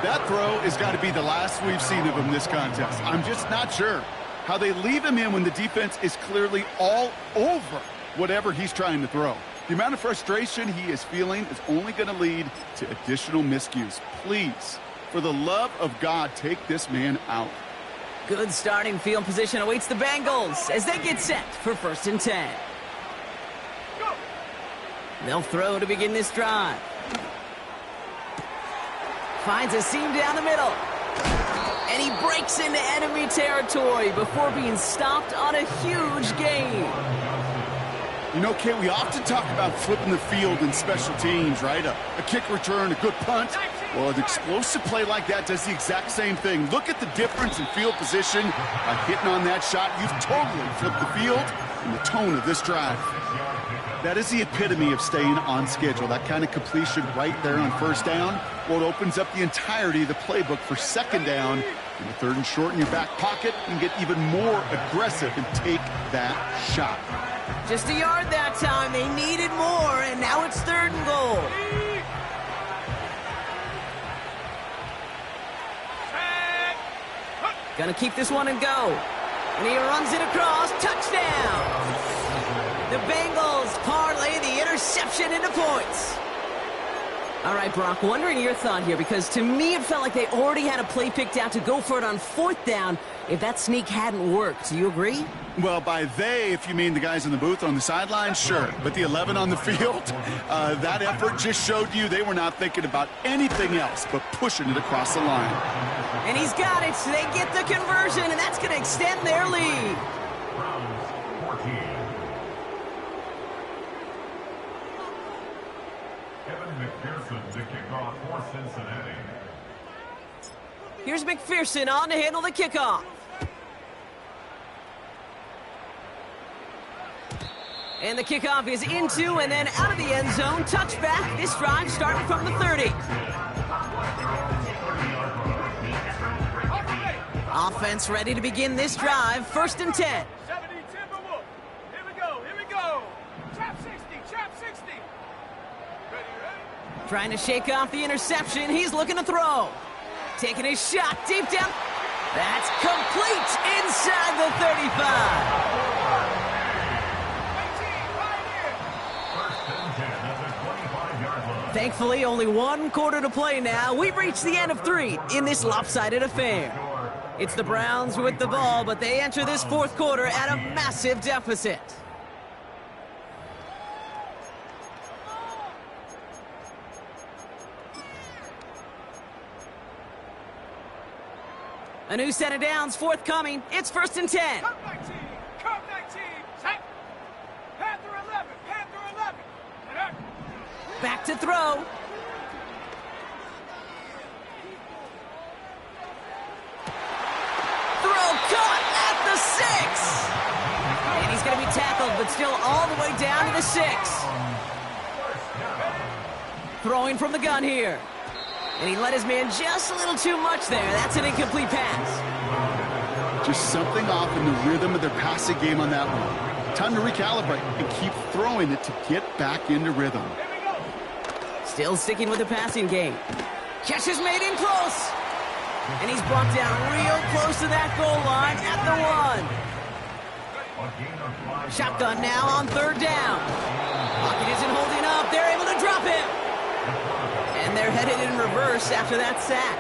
Speaker 4: That throw has got to be the last we've seen of him this contest. I'm just not sure how they leave him in when the defense is clearly all over whatever he's trying to throw. The amount of frustration he is feeling is only going to lead to additional miscues. Please, for the love of God, take this man out.
Speaker 3: Good starting field position awaits the Bengals as they get set for 1st and 10. They'll throw to begin this drive. Finds a seam down the middle. And he breaks into enemy territory before being stopped on a huge gain.
Speaker 4: You know, Kate, we often talk about flipping the field in special teams, right? A kick return, a good punt. Well, an explosive play like that does the exact same thing. Look at the difference in field position by hitting on that shot. You've totally flipped the field. and the tone of this drive. That is the epitome of staying on schedule. That kind of completion right there on first down, well, it opens up the entirety of the playbook for second down. And the third and short in your back pocket, you can get even more aggressive and take that shot.
Speaker 3: Just a yard that time. They needed more, and now it's third and goal. Gonna keep this one and go. And he runs it across. Touchdown! The Bengals parlay the interception into points. All right, Brock, wondering your thought here, because to me it felt like they already had a play picked out to go for it on fourth down if that sneak hadn't worked. Do you agree?
Speaker 4: Well, by they, if you mean the guys in the booth on the sideline, sure. But the 11 on the field, that effort just showed you they were not thinking about anything else but pushing it across the line.
Speaker 3: And he's got it, so they get the conversion, and that's going to extend their lead.
Speaker 6: Browns 14. Kevin McPherson to kick off for Cincinnati.
Speaker 3: Here's McPherson on to handle the kickoff. And the kickoff is into and then out of the end zone. Touchback. This drive starting from the 30. Offense ready to begin this drive. First and 10.
Speaker 5: 70 Timberwolf. Here we go. Here we go. Trap 60. Trap 60. Ready, ready?
Speaker 3: Trying to shake off the interception. He's looking to throw. Taking his shot deep down. That's complete inside the 35. Thankfully, only one quarter to play now. We've reached the end of 3 in this lopsided affair. It's the Browns with the ball, but they enter this fourth quarter at a massive deficit. A new set of downs forthcoming. It's first and 10.
Speaker 5: Come 19. Come 19. Set. Panther 11. Panther 11. And up.
Speaker 3: Back to throw. Throw caught at the 6. And he's going to be tackled, but still all the way down to the 6. Throwing from the gun here. And he let his man just a little too much there. That's an incomplete pass.
Speaker 4: Just something off in the rhythm of their passing game on that one. Time to recalibrate and keep throwing it to get back into rhythm.
Speaker 3: Still sticking with the passing game. Catch is made in close. And he's brought down real close to that goal line at the 1. Shotgun now on third down. Pocket isn't holding up. They're able to drop him. And they're headed in reverse after that sack.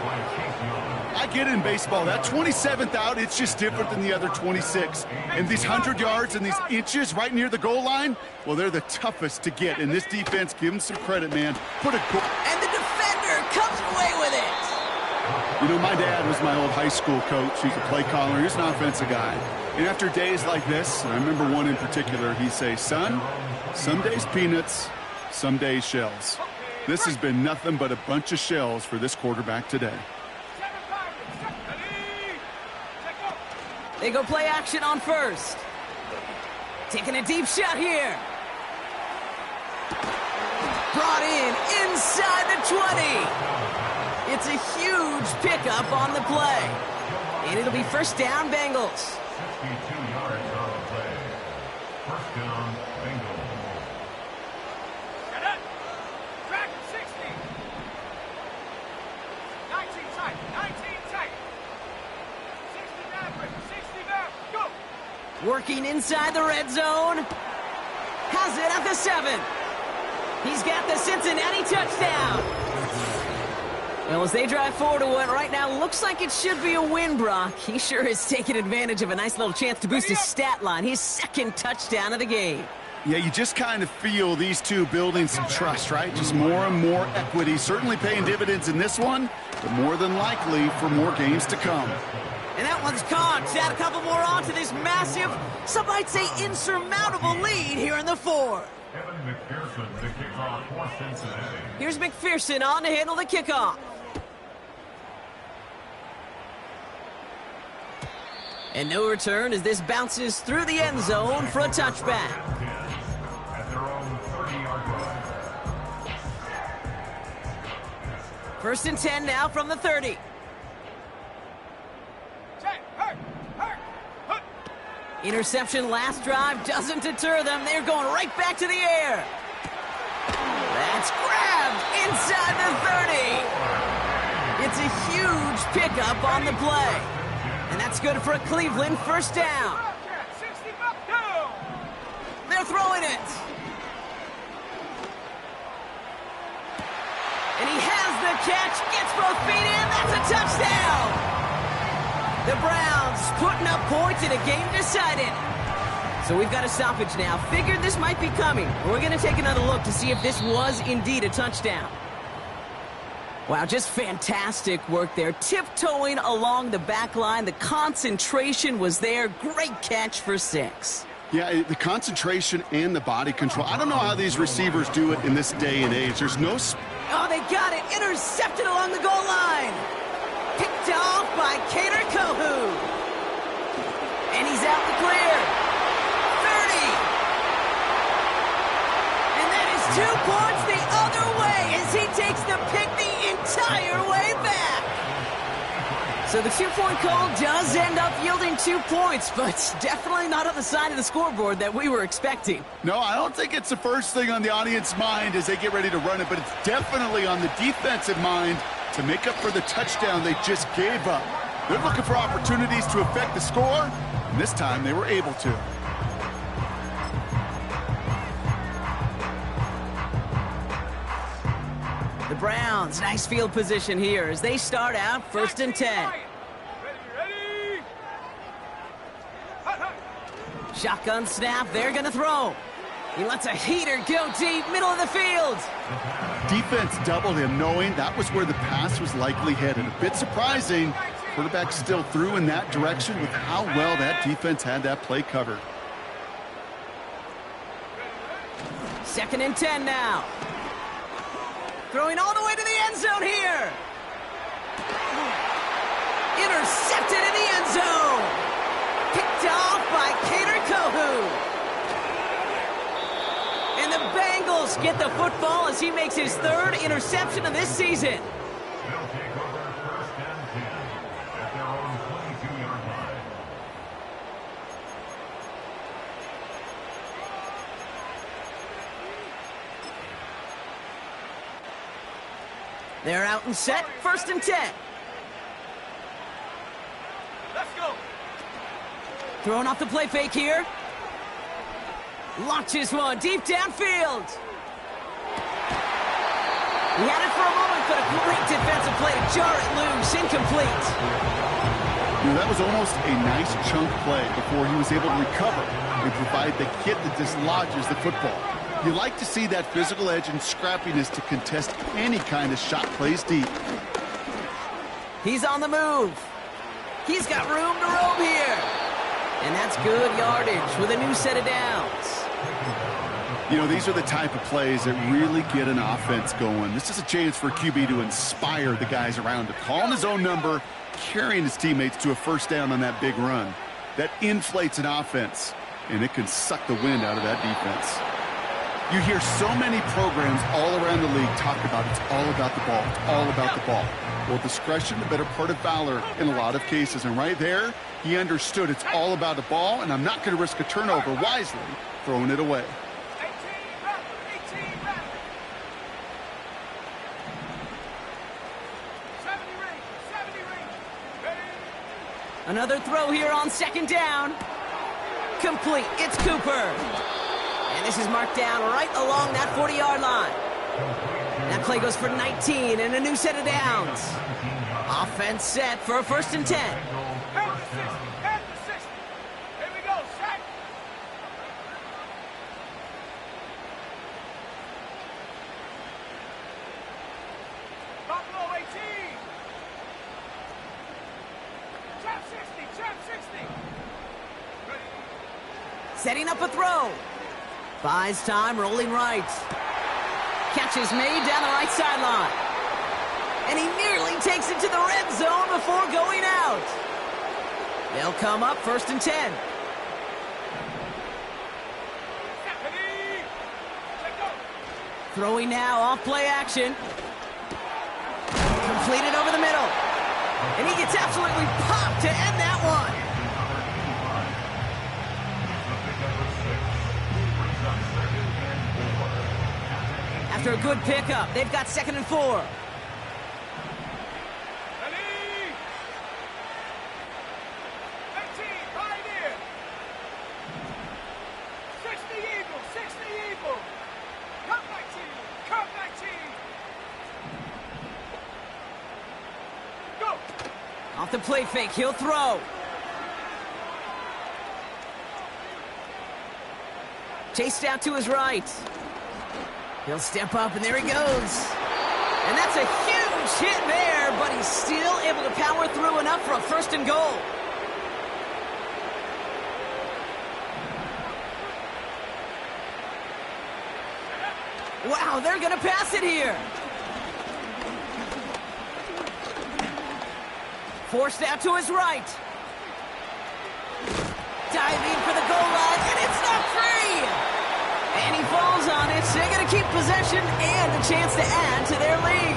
Speaker 4: I get it in baseball. That 27th out, it's just different than the other 26. And these 100 yards and these inches right near the goal line, well, they're the toughest to get. And this defense, give them some credit, man. Put a goal.
Speaker 3: And the defender comes away with it.
Speaker 4: You know, my dad was my old high school coach. He's a play caller. He's an offensive guy. And after days like this, and I remember one in particular, he'd say, son, some days peanuts, some days shells. This has been nothing but a bunch of shells for this quarterback today.
Speaker 3: They go play action on first. Taking a deep shot here. Brought in inside the 20. It's a huge pickup on the play. And it'll be first down, Bengals.
Speaker 6: 62 yards on the play. First down, Bengals.
Speaker 5: Get it. Track 60. 19 tight. 19 tight. 60 back. 60 back. Go.
Speaker 3: Working inside the red zone. Has it at the 7. He's got the Cincinnati touchdown. Well, as they drive forward to what right now looks like it should be a win, Brock. He sure has taken advantage of a nice little chance to boost his stat line. His second touchdown of the game.
Speaker 4: Yeah, you just kind of feel these two building some trust, right? Just more and more equity. Certainly paying dividends in this one, but more than likely for more games to come.
Speaker 3: And that one's caught. Add a couple more on to this massive, some might say insurmountable lead here in the 4.
Speaker 6: Kevin McPherson to kick off for Cincinnati.
Speaker 3: Here's McPherson on to handle the kickoff. And no return as this bounces through the end zone for a touchback.
Speaker 6: At their own 30-yard line.
Speaker 3: 1st and 10 now from the 30. Interception last drive doesn't deter them. They're going right back to the air. That's grabbed inside the 30. It's a huge pickup on the play. And that's good for a Cleveland first down. They're throwing it. And he has the catch, gets both feet in, that's a touchdown! The Browns putting up points in a game decided. So we've got a stoppage now. Figured this might be coming. We're going to take another look to see if this was indeed a touchdown. Wow, just fantastic work there. Tiptoeing along the back line. The concentration was there. Great catch for 6.
Speaker 4: Yeah, the concentration and the body control. I don't know how these receivers do it in this day and age. There's no...
Speaker 3: Oh, they got it. Intercepted along the goal line. Picked off by Cater Kohu. And he's out the clear. 30. And that is 2 points the other way as he takes the pick the entire way back. So the 2-point call does end up yielding 2 points, but definitely not on the side of the scoreboard that we were expecting.
Speaker 4: No, I don't think it's the first thing on the audience's mind as they get ready to run it, but it's definitely on the defensive mind to make up for the touchdown they just gave up. They're looking for opportunities to affect the score, and this time they were able to.
Speaker 3: The Browns, nice field position here as they start out 1st and 10. Shotgun snap, they're going to throw. He lets a heater go deep, middle of the field.
Speaker 4: Defense doubled him, knowing that was where the pass was likely headed. A bit surprising. Quarterback still threw in that direction with how well that defense had that play covered.
Speaker 3: 2nd and 10 now. Throwing all the way to the end zone here. Intercepted in the end zone. Picked off by Cater Kohu. And the Bengals get the football as he makes his 3rd interception of this season.
Speaker 6: They'll take over 1st and 10 at their own 22-yard line.
Speaker 3: They're out and set, 1st and 10.
Speaker 5: Let's go.
Speaker 3: Throwing off the play fake here. Launches one deep downfield. He had it for a moment, but a great defensive play to jar it loose. Incomplete.
Speaker 4: That was almost a nice chunk play before he was able to recover and provide the hit that dislodges the football. You like to see that physical edge and scrappiness to contest any kind of shot plays deep.
Speaker 3: He's on the move. He's got room to roam here. And that's good yardage with a new set of downs.
Speaker 4: You know, these are the type of plays that really get an offense going. This is a chance for a QB to inspire the guys around him. Calling his own number, carrying his teammates to a first down on that big run. That inflates an offense, and it can suck the wind out of that defense. You hear so many programs all around the league talk about it's all about the ball, it's all about the ball. Well, discretion, the better part of valor in a lot of cases. And right there, he understood it's all about the ball, and I'm not going to risk a turnover wisely, throwing it away.
Speaker 5: 18 back. 70 range. Ready?
Speaker 3: Another throw here on 2nd down. Complete. It's Cooper. And this is marked down right along that 40-yard line. That play goes for 19 and a new set of downs. Offense set for a 1st and 10.
Speaker 5: Head to 60. Here we go. Sack. Buffalo 18. Trap 60. Ready?
Speaker 3: Setting up a throw. Buys time, rolling right. Catch is made down the right sideline. And he nearly takes it to the red zone before going out. They'll come up 1st and 10. Throwing now, off play action. Completed over the middle. And he gets absolutely popped to end that one. After a good pickup, they've got 2nd and 4. Off the play fake, he'll throw. Chased out to his right. He'll step up, and there he goes. And that's a huge hit there, but he's still able to power through enough for a 1st and goal. Wow, they're going to pass it here. Forced out to his right. Diving for the goal line, and it's not free! And he falls on it, so they're going to keep possession and a chance to add to their lead.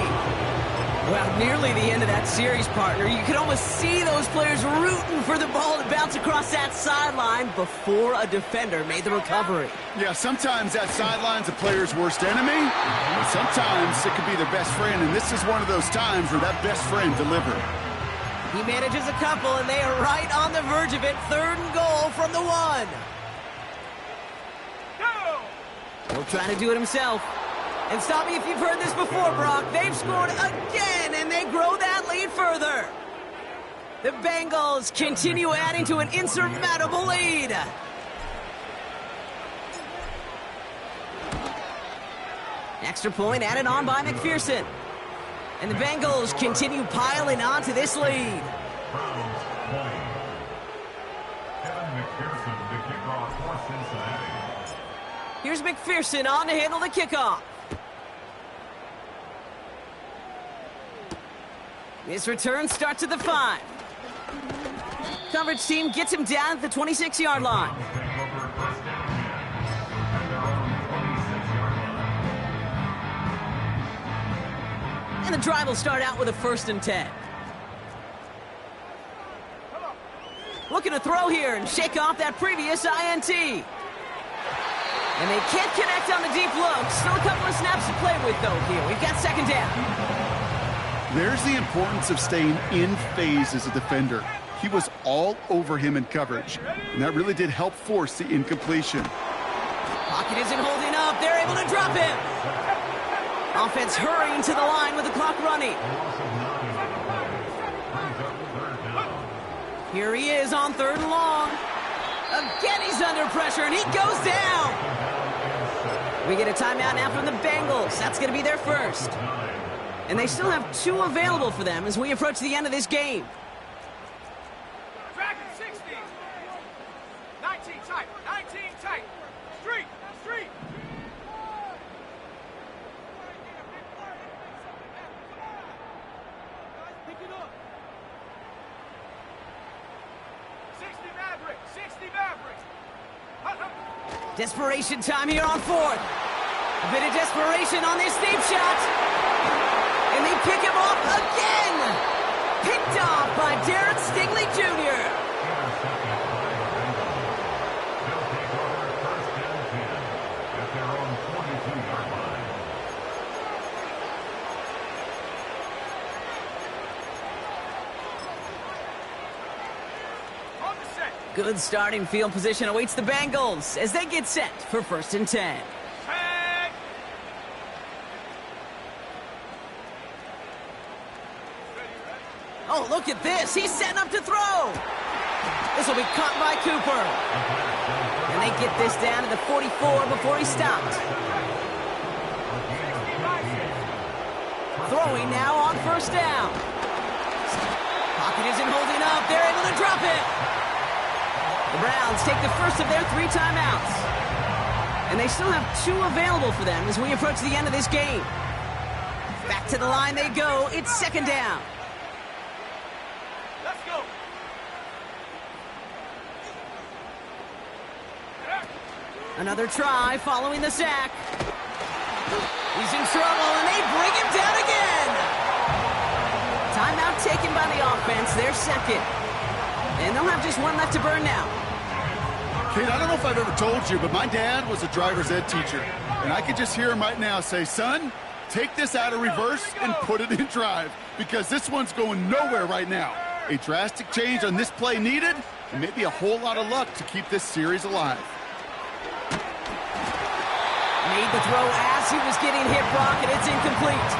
Speaker 3: Well, nearly the end of that series, partner. You could almost see those players rooting for the ball to bounce across that sideline before a defender made the recovery.
Speaker 4: Yeah, sometimes that sideline's a player's worst enemy, but sometimes it could be their best friend, and this is one of those times where that best friend delivered.
Speaker 3: He manages a couple, and they are right on the verge of it. 3rd and goal from the 1. He'll try to do it himself. And stop me if you've heard this before, Brock. They've scored again, and they grow that lead further. The Bengals continue adding to an insurmountable lead. Extra point added on by McPherson. And the Bengals continue piling on to this lead.
Speaker 6: Browns point. Kevin McPherson to kick off for Cincinnati.
Speaker 3: Here's McPherson on to handle the kickoff. This return starts at the 5. Coverage team gets him down at the 26-yard line. And the drive will start out with a 1st and 10. Looking to throw here and shake off that previous INT. And they can't connect on the deep look. Still a couple of snaps to play with, though, here. We've got 2nd down.
Speaker 4: There's the importance of staying in phase as a defender. He was all over him in coverage, and that really did help force the incompletion.
Speaker 3: Pocket isn't holding up. They're able to drop him. Offense hurrying to the line with the clock running. Here he is on 3rd and long. Again, he's under pressure, and he goes down. We get a timeout now from the Bengals. That's going to be their 1st. And they still have 2 available for them as we approach the end of this game.
Speaker 5: Dragon 60. 19 tight. 19 tight. Street. Street. Pick it up. 60 Maverick. 60 Maverick.
Speaker 3: Desperation time here on 4th. A bit of desperation on this deep shot. And they pick him off again. Picked off by Darren Stingley Jr. Good starting field position awaits the Bengals as they get set for 1st and 10. Oh, look at this. He's setting up to throw. This will be caught by Cooper. And they get this down to the 44 before he stopped. Throwing now on 1st down. Pocket isn't holding up. They're able to drop it. The Browns take the 1st of their 3 timeouts. And they still have 2 available for them as we approach the end of this game. Back to the line they go. It's 2nd down.
Speaker 5: Let's go.
Speaker 3: Another try following the sack. He's in trouble, and they bring him down again. Timeout taken by the offense, their second. And they'll have just one left to burn now.
Speaker 4: Kate, I don't know if I've ever told you, but my dad was a driver's ed teacher. And I could just hear him right now say, son, take this out of reverse and put it in drive, because this one's going nowhere right now. A drastic change on this play needed, and maybe a whole lot of luck to keep this series alive.
Speaker 3: Made the throw as he was getting hit, Brock, and it's incomplete.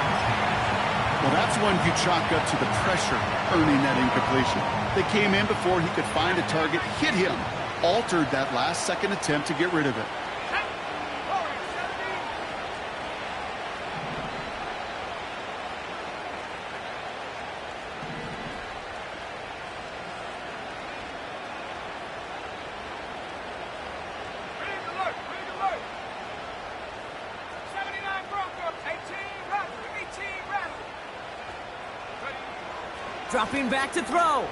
Speaker 4: Well, that's one you chalk up to the pressure earning that incompletion. They came in before he could find a target, hit him, altered that last-second attempt to get rid of it.
Speaker 3: Dropping back to throw.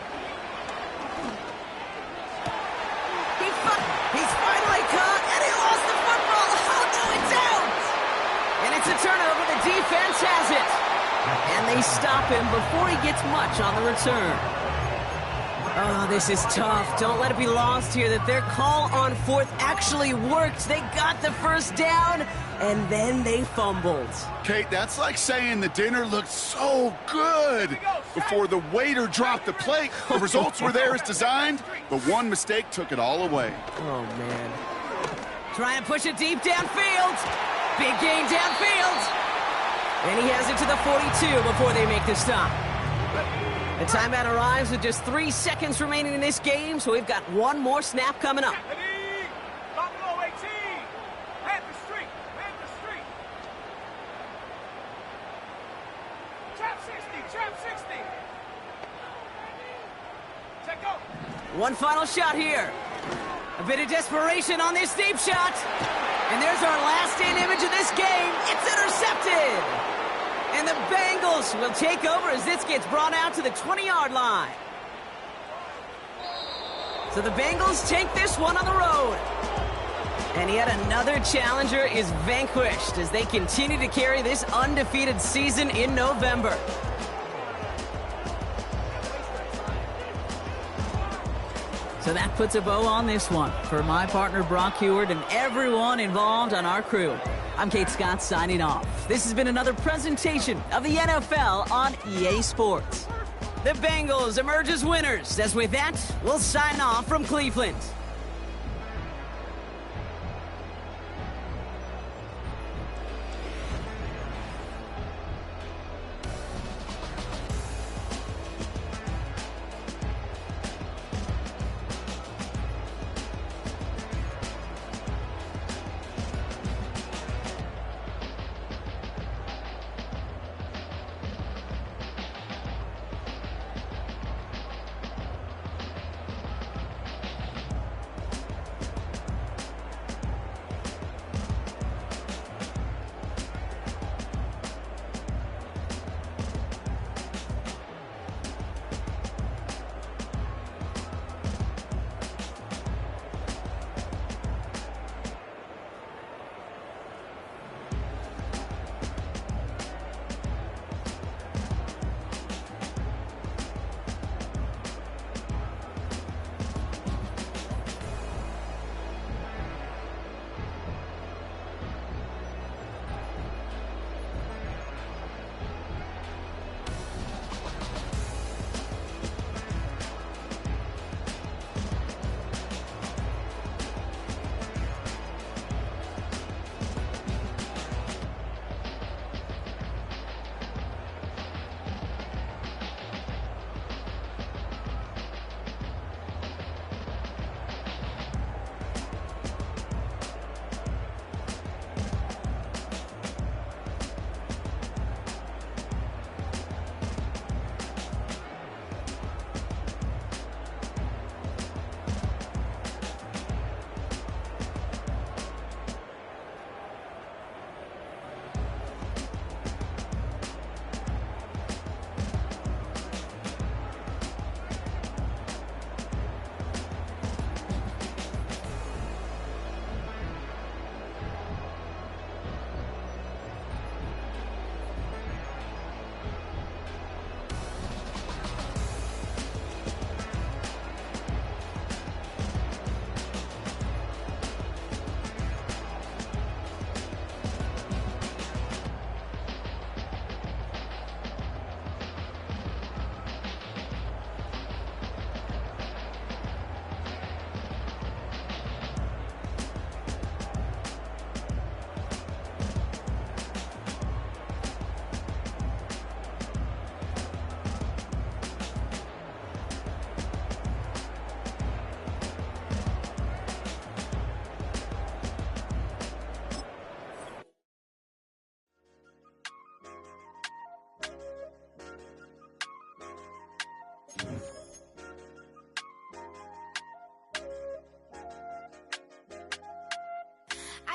Speaker 3: He's finally caught, and he lost the football. Oh, no, it's out. And it's a turnover. The defense has it. And they stop him before he gets much on the return. Oh, this is tough. Don't let it be lost here that their call on fourth actually worked. They got the first down, and then they fumbled.
Speaker 4: Kate, that's like saying the dinner looked so good before the waiter dropped the plate. The results were there as designed, but one mistake took it all away.
Speaker 3: Oh, man. Trying to push it deep downfield. Big gain downfield. And he has it to the 42 before they make the stop. The timeout arrives with just 3 seconds remaining in this game, so we've got one more snap coming up. One final shot here. A bit of desperation on this deep shot. And there's our last stand image of this game. It's intercepted. And the Bengals will take over as this gets brought out to the 20-yard line. So the Bengals take this one on the road. And yet another challenger is vanquished as they continue to carry this undefeated season in November. So that puts a bow on this one. For my partner, Brock Heward, and everyone involved on our crew, I'm Kate Scott signing off. This has been another presentation of the NFL on EA Sports. The Bengals emerge as winners, as with that, we'll sign off from Cleveland.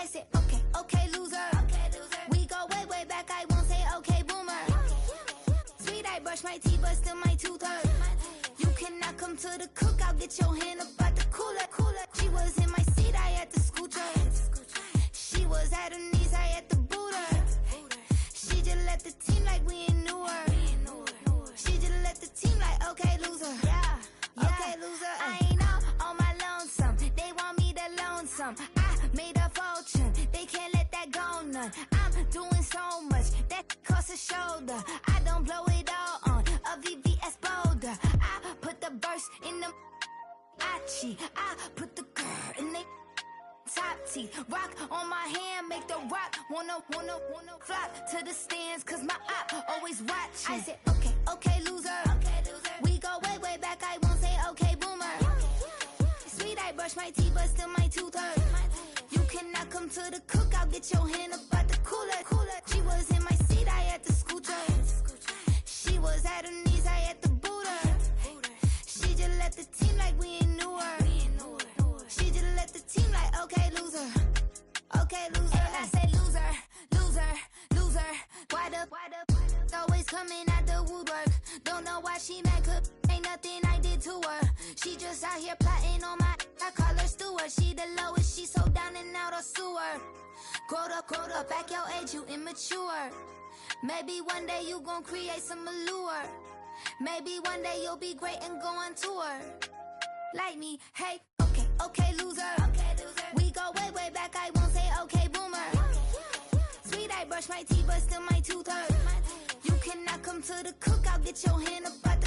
Speaker 7: said, okay, okay, loser. We go way, way back, I won't say okay, boomer. Sweet, I brush my teeth, but still my tooth hurt. You cannot come to the cookout, get your hand up out the cooler. She was in my seat, I had to scoot her. She was at her knees, I had to boot her. She just let the team like we ain't knew her. She just let the team like, okay, loser. Okay, loser. I ain't out on my lonesome. They want me to loan some. I made a fortune. They can't let that go none. I'm doing so much that costs a shoulder. I don't blow it all on a VVS boulder. I put the verse in the cheat. I put the girl in the top teeth. Rock on my hand, make the rock wanna flop to the stands, cause my eye always watching. I said, okay, okay, loser. We go way, way back, I won't say okay, boomer. Sweet, I brush my teeth, but still my tooth hurt. You cannot come to the cookout, get your hand up out the cooler. She was in my seat, I had to scoot her. She was at her knees, I had to boot her. She just let the team like we ain't knew her. She just let the team like, okay, loser. Okay, loser. And I said, loser, loser, loser. Why the always coming at the woodwork? Don't know why she mad, cause ain't nothing I did to her. She just out here plotting on my, I call her steward. She the lowest, she so down and out of sewer. Growed up, back your age, you immature. Maybe one day you gon' create some allure. Maybe one day you'll be great and go on tour. Like me, hey, okay, okay, loser. We go way, way back, I won't say okay, boomer. Sweet, I brush my teeth, but still my tooth hurt. You cannot come to the cookout, get your hand up out